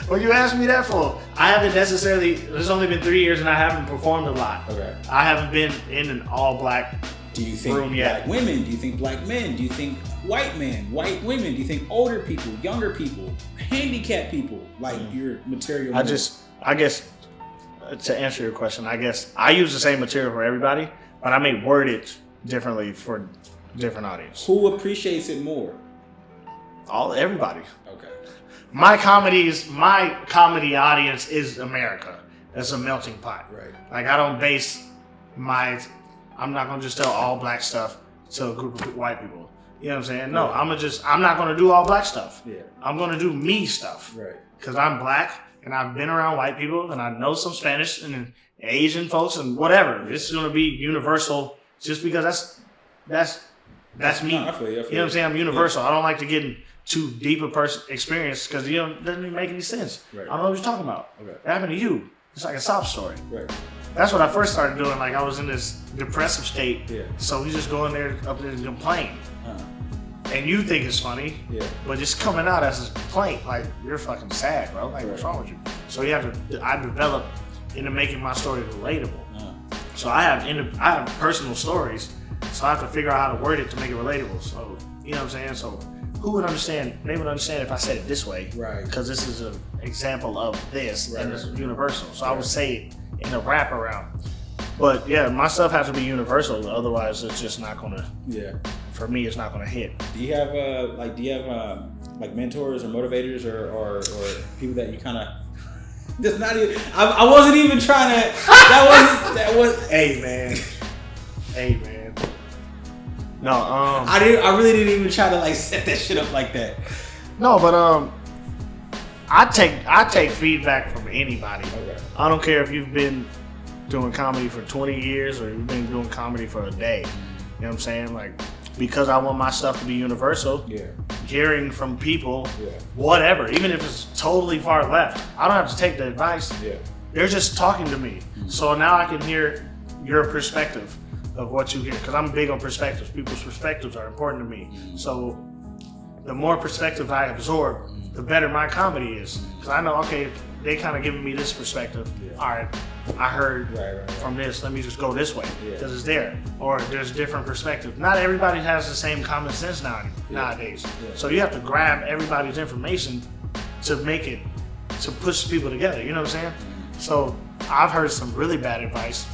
What you asked me that for? I haven't necessarily. It's only been 3 years, and I haven't performed a lot. Okay. I haven't been in an all-black Do you think room yet. black women? Do you think black men? Do you think white men? White women? Do you think older people? Younger people? Handicapped people? Like your material? I guess to answer your question, I guess I use the same material for everybody, but I may word it differently for different audience. Who appreciates it more? Everybody. Okay. My comedy audience is America. It's a melting pot. Right. Like I don't base I'm not gonna just tell all black stuff to a group of white people. You know what I'm saying? No, right. I'm not gonna do all black stuff. Yeah. I'm gonna do me stuff. Right. Cause I'm black and I've been around white people and I know some Spanish and Asian folks and whatever. It's gonna be universal just because that's me. No, I feel you. You know what I'm saying? I'm universal. Yeah. I don't like to get in too deep a person experience because it doesn't even make any sense. Right. I don't know what you're talking about. Okay. It happened to you. It's like a sob story. Right. That's what I first started doing. Like I was in this depressive state. Yeah. So we just go in there up there and complain. Uh-huh. And you think it's funny. Yeah. But just coming out as a complaint, like you're fucking sad, bro. Like what's wrong with you? So I developed into making my story relatable. Uh-huh. So I have personal stories. So I have to figure out how to word it to make it relatable. So you know what I'm saying? So who would understand? They would understand if I said it this way. Right. Because this is an example of this and it's universal. So I would say it in a wraparound. But yeah, my stuff has to be universal. Otherwise, it's just not gonna. Yeah. For me, it's not gonna hit. Do you have mentors or motivators or people that you kind of? That's not even. I wasn't even trying to. That was. Hey man. No, I really didn't even try to like set that shit up like that. No, but I take feedback from anybody. Okay. I don't care if you've been doing comedy for 20 years or you've been doing comedy for a day. You know what I'm saying? Like, because I want my stuff to be universal. Yeah. Hearing from people, yeah. Whatever, even if it's totally far left, I don't have to take the advice. Yeah. They're just talking to me. Mm-hmm. So now I can hear your perspective of what you hear, because I'm big on perspectives. People's perspectives are important to me. Mm-hmm. So the more perspectives I absorb, the better my comedy is. Because I know, okay, they kind of giving me this perspective. Yeah. All right, I heard from this, let me just go this way, because it's there. Or there's different perspectives. Not everybody has the same common sense nowadays. Yeah. So you have to grab everybody's information to make it, to push people together, you know what I'm saying? Mm-hmm. So I've heard some really bad advice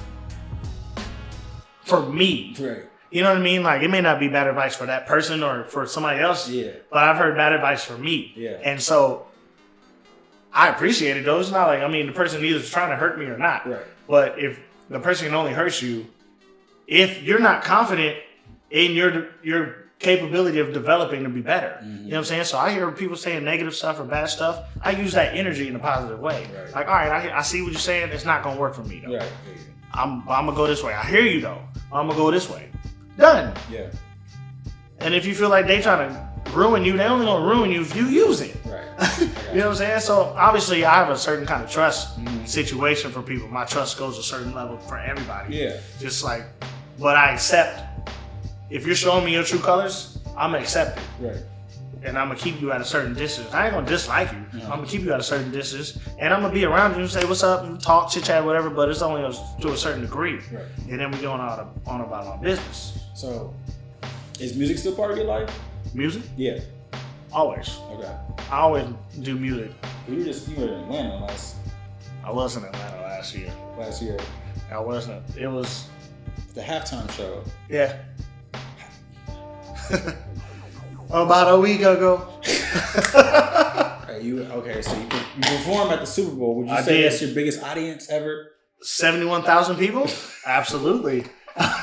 for me. Right. You know what I mean? Like, it may not be bad advice for that person or for somebody else, but I've heard bad advice for me. Yeah. And so I appreciate it, though. It's not like, the person either is trying to hurt me or not. Right. But if the person can only hurt you, if you're not confident in your capability of developing to be better. Mm-hmm. You know what I'm saying? So I hear people saying negative stuff or bad stuff. I use that energy in a positive way. Right. Like, all right, I see what you're saying. It's not going to work for me, though. Right. I'm going to go this way. I hear you, though. I'm going to go this way. Done. Yeah. And if you feel like they trying to ruin you, they only going to ruin you if you use it. Right. You know what I'm saying? So obviously I have a certain kind of trust situation for people. My trust goes a certain level for everybody. Yeah. Just like, but I accept, if you're showing me your true colors, I'm going to accept it. Right. And I'm going to keep you at a certain distance. I ain't going to dislike you. I'm going to keep you at a certain distance. And I'm going to be around you and say, what's up, and talk, chit-chat, whatever, but it's only to a certain degree. Right. And then we going on about my business. So, is music still part of your life? Music? Yeah. Always. Okay. I always do music. You were in Atlanta last. I was in Atlanta last year. I wasn't. It was the halftime show. Yeah. About a week ago. Okay, so you perform at the Super Bowl. Would you say that's your biggest audience ever? 71,000 people? Absolutely.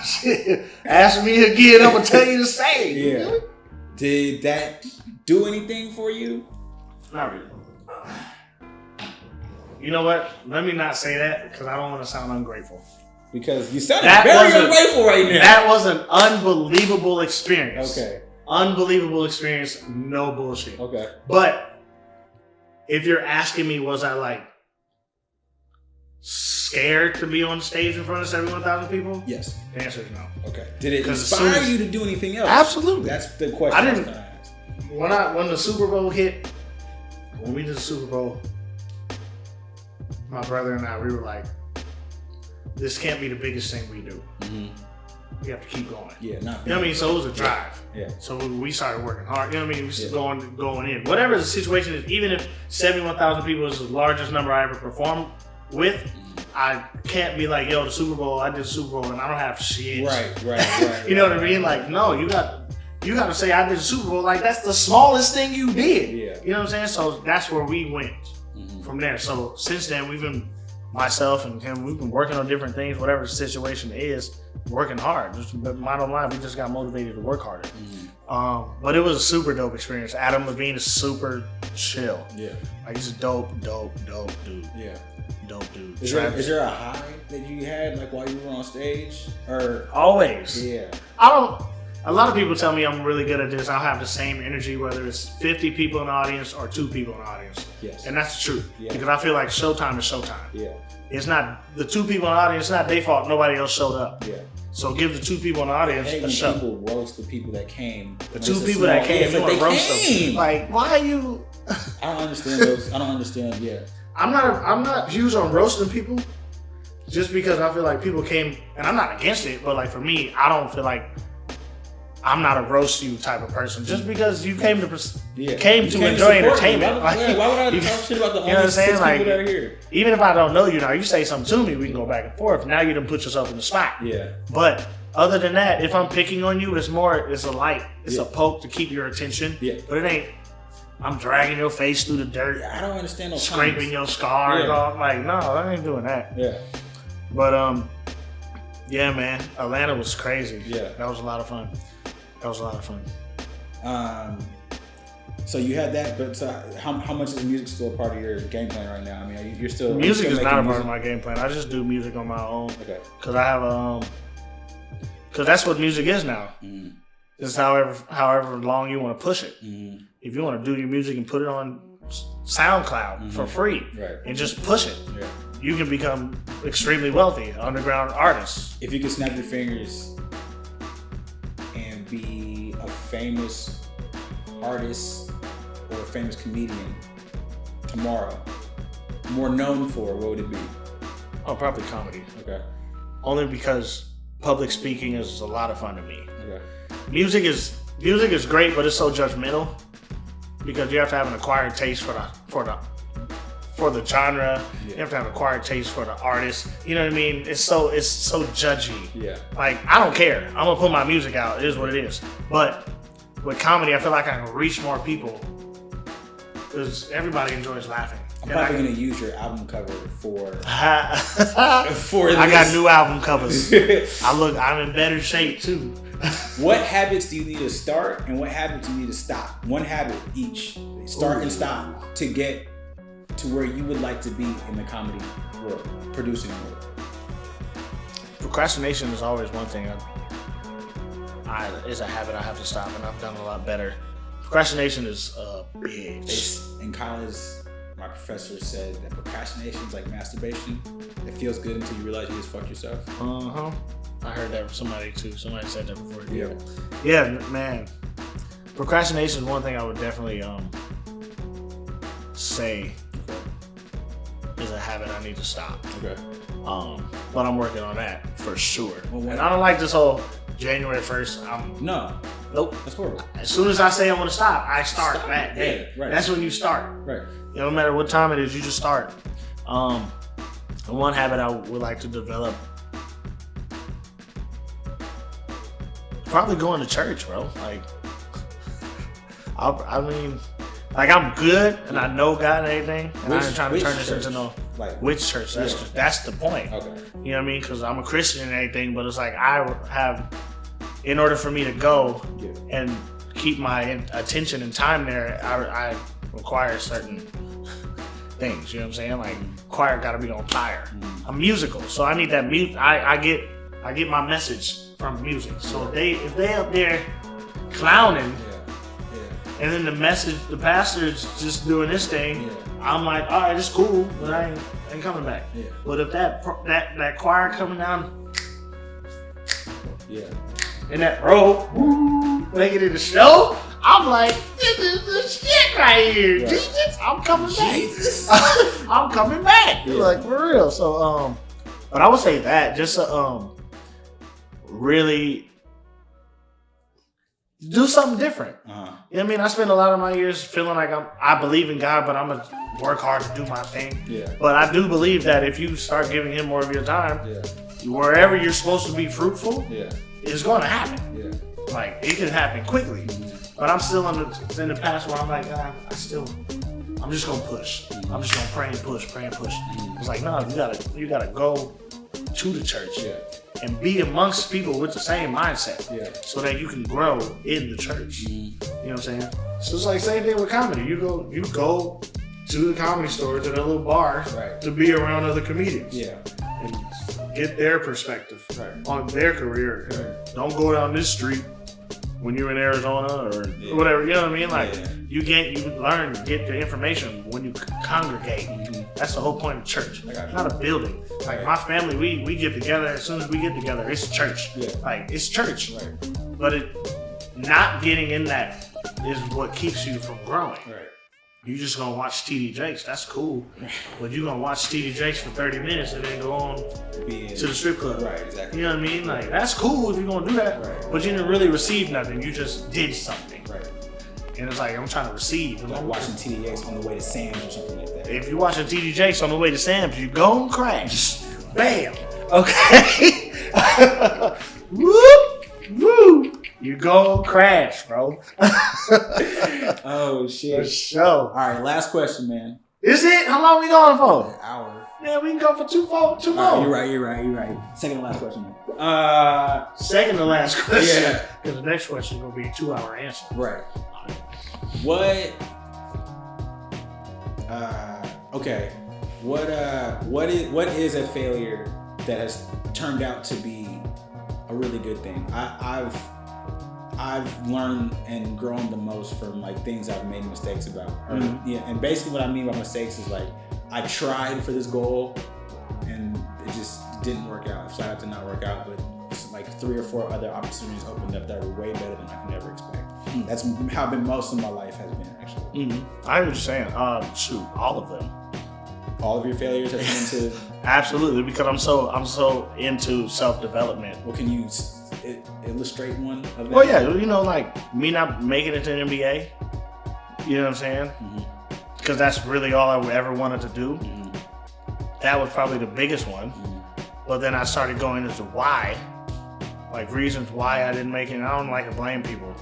Shit. Ask me again, I'm gonna tell you the same. Yeah. Did that do anything for you? Not really. You know what? Let me not say that because I don't want to sound ungrateful. Because you sound very ungrateful right now. That was an unbelievable experience. Okay. Unbelievable experience. No bullshit. Okay. But if you're asking me, was I like scared to be on stage in front of 71,000 people? Yes. The answer is no. Okay. Did it inspire you to do anything else? Absolutely. That's the question I didn't. was gonna ask. When the Super Bowl hit, when we did the Super Bowl, my brother and I, we were like, this can't be the biggest thing we do. Mm-hmm. We have to keep going. Yeah, you know what I mean? So it was a drive. Yeah. So we started working hard. You know what I mean? We just going in. Whatever the situation is, even if 71,000 people is the largest number I ever performed with, I can't be like, yo, the Super Bowl, I did the Super Bowl and I don't have shit. Right. You know what I mean? Like, no, you got to say I did the Super Bowl. Like, that's the smallest thing you did. Yeah. You know what I'm saying? So that's where we went from there. So since then, myself and him, we've been working on different things, whatever the situation is, working hard. But bottom line, we just got motivated to work harder. But it was a super dope experience. Adam Levine is super chill. Yeah. Like, he's a dope dude. Yeah. Dope dude. Is there a high that you had like while you were on stage? Or always. Yeah. A lot of people tell me I'm really good at this. I'll have the same energy whether it's 50 people in the audience or 2 people in the audience. Yes. And that's the truth. Yeah. Because I feel like showtime is showtime. Yeah. It's not the 2 people in the audience, it's not their fault nobody else showed up. Yeah. So give the 2 people in the audience a show. People roast the people that came. The 2 people that came, you want to roast them. Like, why are you... I don't understand those. I don't understand, yeah. I'm not huge on roasting people just because I feel like people came, and I'm not against it, but like for me, I don't feel like I'm not a roast you type of person just because you came to enjoy entertainment. Why would I talk shit about the only 6 people that are here? Even if I don't know you now, you say something to me, we can go back and forth. Now you done put yourself in the spot. Yeah. But other than that, if I'm picking on you, it's a light. It's a poke to keep your attention. Yeah. But it ain't, I'm dragging your face through the dirt. Yeah, I don't understand those scraping your scars off. Like, no, I ain't doing that. Yeah. But yeah, man, Atlanta was crazy. Yeah. That was a lot of fun. So you had that, but how much is music still a part of your game plan right now? I mean, you're still music is not a part of my game plan. I just do music on my own. Okay. Because I have because that's what music is now. Mm-hmm. It's however long you want to push it. Mm-hmm. If you want to do your music and put it on SoundCloud for free and just push it, you can become extremely wealthy, underground artist. If you could snap your fingers and be a famous artist or a famous comedian tomorrow, more known for, what would it be? Oh, probably comedy. Okay. Only because public speaking is a lot of fun to me. Okay. Music is great, but it's so judgmental because you have to have an acquired taste for the genre. Yeah. You have to have an acquired taste for the artist. You know what I mean? It's so judgy. Yeah. Like, I don't care. I'm gonna put my music out. It is what it is. But with comedy, I feel like I can reach more people because everybody enjoys laughing. I'm probably gonna use your album cover for this. I got new album covers. I'm in better shape too. What habits do you need to start and what habits do you need to stop? One habit each. Start and stop to get to where you would like to be in the comedy world, producing world. Procrastination is always one thing. It's a habit I have to stop, and I've done a lot better. Procrastination is a bitch. In college, my professor said that procrastination is like masturbation. It feels good until you realize you just fucked yourself. Uh-huh. I heard that from somebody too. Somebody said that before. Yeah. Yeah, man. Procrastination is one thing I would definitely say is a habit I need to stop. Okay. But I'm working on that for sure. And I don't like this whole January 1st. Nope. That's horrible. As soon as I say I want to stop, I start that day. Yeah, right. That's when you start. Right. No matter what time it is, you just start. One habit I would like to develop, probably going to church, bro. Like, I mean, Like, I'm good, and I know God and everything, and I ain't trying to turn this church? into no... Like, which church? That's the point. Okay. You know what I mean? Because I'm a Christian and everything, but it's like I have... In order for me to go and keep my attention and time there, I require certain things. You know what I'm saying? Like, choir got to be on fire. I'm musical, so I need that music. I get my message from music. So if they up there clowning, and then the pastor's just doing this thing, I'm like, all right, it's cool, but I ain't coming back. But if that choir coming down, in that row, making it a show, I'm like, this is the shit right here. Right. Jesus, I'm coming back. I'm coming back. Like, for real. So, but I would say that just really do something different. You know what I mean? I spend a lot of my years feeling like I believe in God, but I'm going to work hard to do my thing. But I do believe that if you start giving him more of your time, wherever you're supposed to be fruitful, it's going to happen. Like, it can happen quickly. But I'm still in the past where I'm like, God, I'm just going to push. I'm just going to pray and push. It's like, no, you gotta go to the church and be amongst people with the same mindset so that you can grow in the church. You know what I'm saying? So it's like same thing with comedy. You go to the comedy store, to the little bar to be around other comedians. And get their perspective on their career. Don't go down this street when you're in Arizona or whatever. You know what I mean? Like you learn, get the information when you congregate. That's the whole point of church. Not a building. Like my family, we get together. As soon as we get together, it's church. Like it's church. But not getting in that is what keeps you from growing. You just gonna watch TD Jakes, that's cool. But you gonna watch TD Jakes for 30 minutes and then go on to the strip club. Exactly. You know what I mean? Like that's cool if you're gonna do that. But you didn't really receive nothing. You just did something. And it's like I'm trying to receive. Like watching TD Jakes on the way to Sam's or something like that. If you're watching TD Jakes on the way to Sam's, you gon' crash. Bam. Okay. Whoop. Woo. You gon' crash, bro. Oh shit. For sure. All right, last question, man. Is it? How long we going for? An hour. Yeah, we can go for two more. You're right. Second to last question, man. Second to last question. Yeah. Because the next question is gonna be a 2-hour answer. Right. What? Okay. What is a failure that has turned out to be a really good thing? I've learned and grown the most from like things I've made mistakes about. And basically what I mean by mistakes is like I tried for this goal and it just didn't work out. Flat out did not work out, but it's like 3 or 4 other opportunities opened up that were way better than I could ever expect. That's how most of my life has been actually. I hear what you're saying. Shoot, all of them. All of your failures have been into absolutely, because I'm so into self-development. Well, can you illustrate one of them? Well, yeah, you know, like me not making it to the NBA. You know what I'm saying? Because that's really all I ever wanted to do. That was probably the biggest one. But then I started going into why, like reasons why I didn't make it. And I don't like to blame people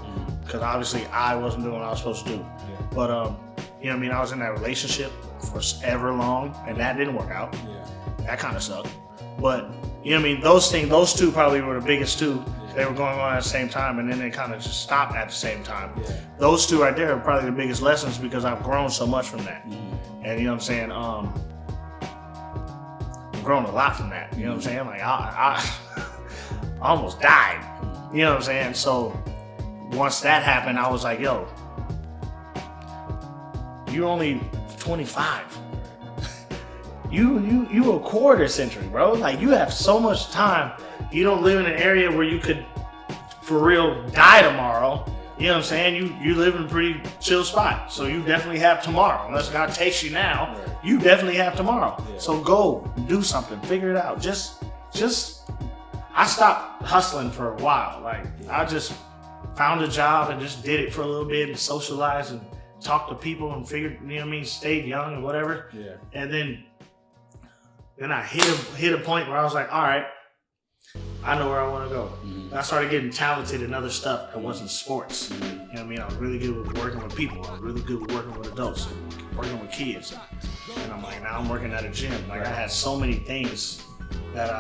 because obviously I wasn't doing what I was supposed to do. But you know what I mean? I was in that relationship for ever long, and that didn't work out. That kind of sucked. But you know what I mean? Those two probably were the biggest two. They were going on at the same time, and then they kind of just stopped at the same time. Those two right there are probably the biggest lessons because I've grown so much from that. And you know what I'm saying? I've grown a lot from that. You know what I'm saying? Like I almost died. You know what I'm saying? So once that happened, I was like, yo, you're only 25. You a quarter century, bro. Like you have so much time. You don't live in an area where you could, for real, die tomorrow. You know what I'm saying? You live in a pretty chill spot. So you definitely have tomorrow. Unless God takes you now, you definitely have tomorrow. So go do something, figure it out. Just I stopped hustling for a while. Like I just found a job and just did it for a little bit and socialized and talked to people and figured, you know what I mean, stayed young and whatever. And then I hit a point where I was like, all right, I know where I want to go. And I started getting talented in other stuff that wasn't sports. You know what I mean? I was really good with working with people. I was really good with working with adults, working with kids. And I'm like, now I'm working at a gym. Like, I had so many things that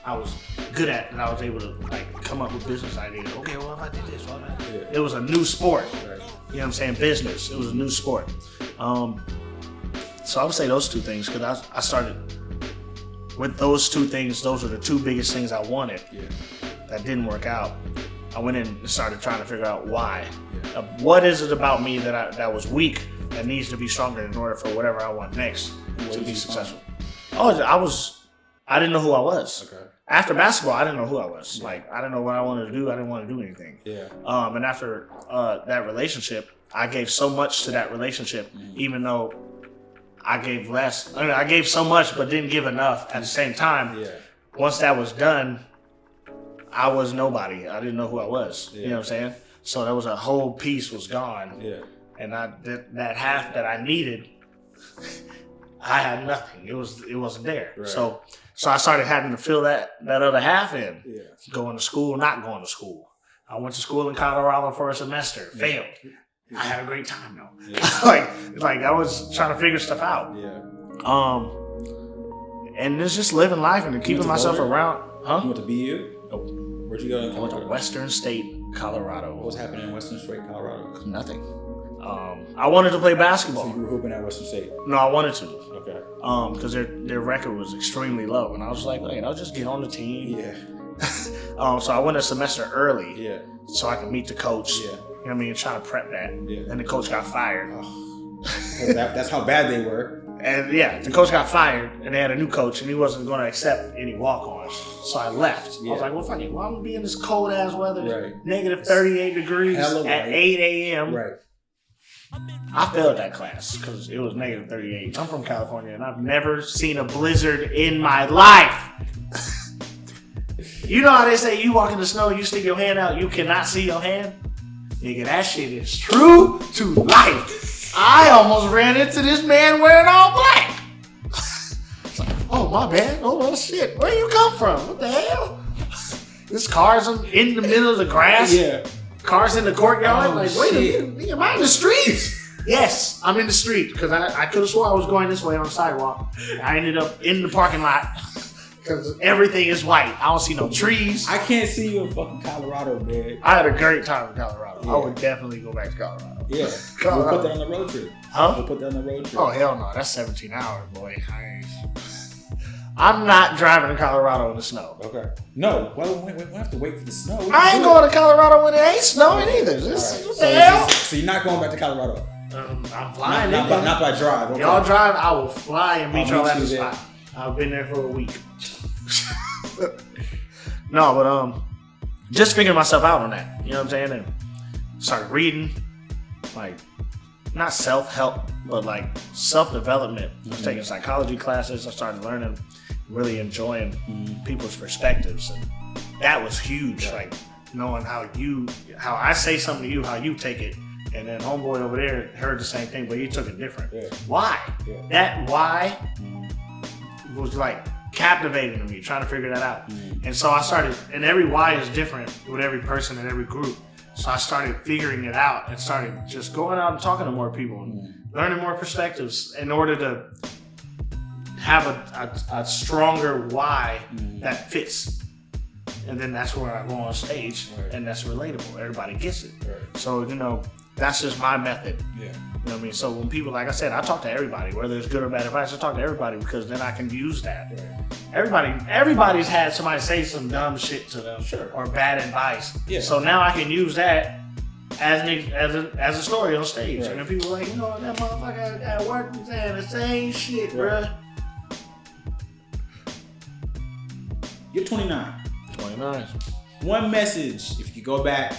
I was good at, and I was able to like come up with business ideas. Okay, well, if I did this, well, it was a new sport. You know what I'm saying? Business. It was a new sport. So I would say those two things, because I started with those two things. Those were the two biggest things I wanted. That didn't work out. I went in and started trying to figure out why. What is it about me that was weak that needs to be stronger in order for whatever I want next to be successful? I didn't know who I was. Okay. After basketball, I didn't know who I was. Like, I didn't know what I wanted to do. I didn't want to do anything. And after that relationship, I gave so much to that relationship, even though I gave less. I mean, I gave so much, but didn't give enough at the same time. Once that was done, I was nobody. I didn't know who I was. You know what I'm saying? So there was a whole piece was gone. And that half that I needed, I had nothing. It wasn't there. So I started having to fill that other half in. Going to school, not going to school. I went to school in Colorado for a semester, failed. I had a great time though. like I was trying to figure stuff out. And it's just living life and keeping myself around. You went to BU? Nope. Where'd you go? I went to Western State, Colorado. What was happening in Western State, Colorado? Nothing. I wanted to play basketball. So you were hooping at Western State? No, I wanted to. Okay. Because their record was extremely low, and I was like, "Wait, I'll just get on the team." So I went a semester early. So I could meet the coach. You know what I mean? Trying to prep that. And the coach got fired. That's how bad they were. And the coach got fired, and they had a new coach, and he wasn't going to accept any walk-ons. So I left. I was like, well, fuck it. Well, I'm going to be in this cold-ass weather, negative 38 degrees at 8 a.m. I failed that class because it was negative 38. I'm from California, and I've never seen a blizzard in my life. You know how they say you walk in the snow, you stick your hand out, you cannot see your hand? Nigga, that shit is true to life. I almost ran into this man wearing all black. Oh, my bad. Oh, well, shit. Where you come from? What the hell? This car's in the middle of the grass. Cars in the courtyard. Wait a minute. Am I in the streets? Yes, I'm in the street because I could have swore I was going this way on the sidewalk. I ended up in the parking lot because everything is white. I don't see no trees. I can't see you in fucking Colorado, man. I had a great time in Colorado. I would definitely go back to Colorado. We'll put that on the road trip. We'll put that on the road trip. Oh, hell no. That's 17 hours, boy. I'm not driving to Colorado in the snow. Okay. No. Well, we have to wait for the snow. I ain't going to Colorado when it ain't snowing either. What the hell? So you're not going back to Colorado? I'm flying. Not by drive. Okay. Y'all drive, I will fly and meet y'all at the spot. I've been there for a week. No, but just figuring myself out on that. You know what I'm saying? And started reading, like, not self-help, but like self-development. I was taking psychology classes. I started learning, really enjoying people's perspectives. And that was huge. Like knowing how I say something to you, how you take it. And then homeboy over there heard the same thing, but he took it different. Why? That why was like captivating to me, trying to figure that out. And so I started, and every why is different with every person in every group. So I started figuring it out and started just going out and talking to more people and learning more perspectives in order to have a stronger why that fits. And then that's where I go on stage and that's relatable. Everybody gets it. So, that's just my method. You know what I mean? So when people, like I said, I talk to everybody, whether it's good or bad advice, I talk to everybody because then I can use that. Everybody's had somebody say some dumb shit to them or bad advice. So now I can use that as a story on stage. And then people are like, that motherfucker at work was saying the same shit, bruh. You're 29. 29. One message, if you go back,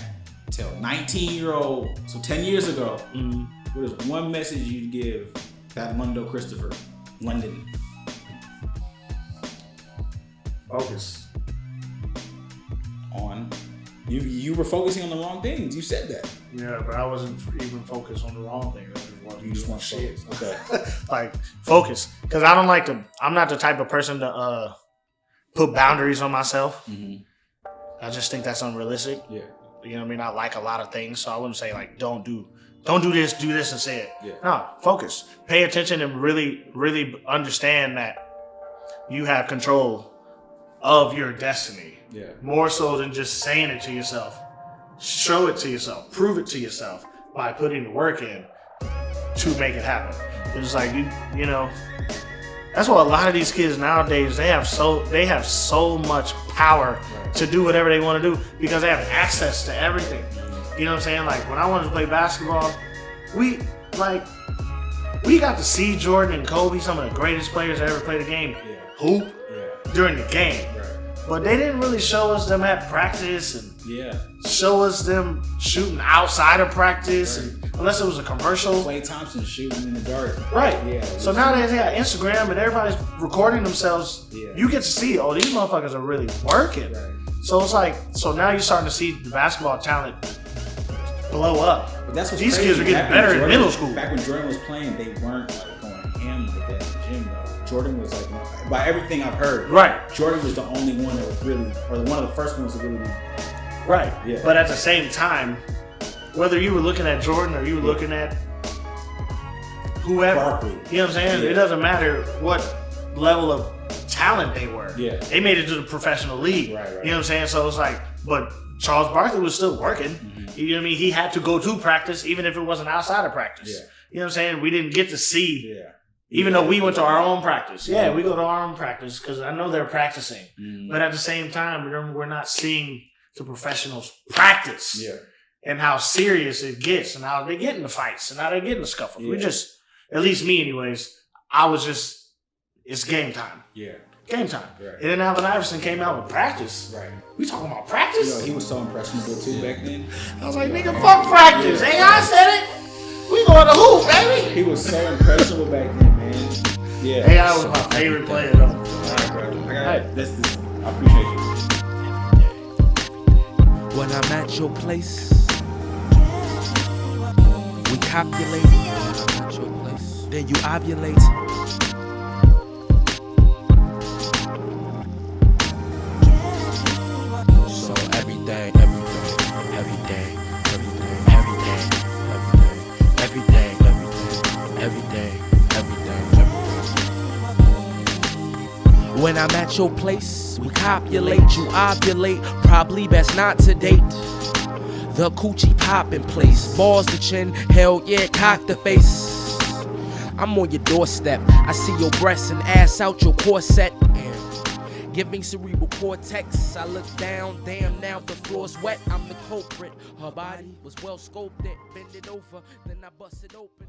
tell 19-year-old, so 10 years ago, what is one message you'd give that Londo Christopher, London? Focus. On? You were focusing on the wrong things. You said that. Yeah, but I wasn't even focused on the wrong thing. You just want shit. Okay. Like, focus. Because I'm not the type of person to put boundaries on myself. I just think that's unrealistic. Yeah. You know what I mean? I like a lot of things, so I wouldn't say like don't do this, do this instead. Yeah. No, focus. Pay attention and really, really understand that you have control of your destiny. Yeah. More so than just saying it to yourself. Show it to yourself. Prove it to yourself by putting the work in to make it happen. It's like you know, that's what a lot of these kids nowadays, they have so much power to do whatever they want to do because they have access to everything. You know what I'm saying? Like when I wanted to play basketball, we got to see Jordan and Kobe, some of the greatest players that ever played the game, hoop during the game. But they didn't really show us them at practice and show us them shooting outside of practice, and unless it was a commercial. Klay Thompson shooting in the dark. Right. Yeah. So nowadays they got Instagram and everybody's recording themselves. Yeah. You get to see, oh, these motherfuckers are really working. Right. So it's like, so now you're starting to see the basketball talent blow up. But that's what's these crazy. kids are getting better in middle school. Back when Jordan was playing, they weren't like going ham like that in the gym though. Jordan was like, by everything I've heard, right? Jordan was the only one that was really, or one of the first ones to really be. Right. Yeah. But at the same time, whether you were looking at Jordan or you were looking at whoever, Barkley. You know what I'm saying? Yeah. It doesn't matter what level of talent they were. Yeah. They made it to the professional league. Right. You know what I'm saying? So it's like, but Charles Barkley was still working. You know what I mean? He had to go to practice, even if it wasn't outside of practice. Yeah. You know what I'm saying? We didn't get to see. Yeah. Even though we went to our own practice. Yeah, we go to our own practice because I know they're practicing. But at the same time, we're not seeing the professionals practice. Yeah. And how serious it gets and how they get in the fights and how they get in the scuffles. Yeah. We just, at least me anyways, it's game time. Yeah. Game time. Right. And then Allen Iverson came out with practice. Right. We talking about practice? He was so impressionable too back then. I was like, nigga, fuck practice. Hey, I said it. We going to hoop, baby. He was so impressionable back then, man. Yeah. AI was my favorite player, though. All right, bro. I appreciate you. When I'm at your place, we copulate. When I'm at your place, then you ovulate. So every day. When I'm at your place, we copulate, you ovulate, probably best not to date. The coochie pop in place, balls the chin, hell yeah, cock the face. I'm on your doorstep, I see your breasts and ass out your corset. Giving cerebral cortex, I look down, damn now the floor's wet, I'm the culprit. Her body was well sculpted, bend it over, then I bust it open.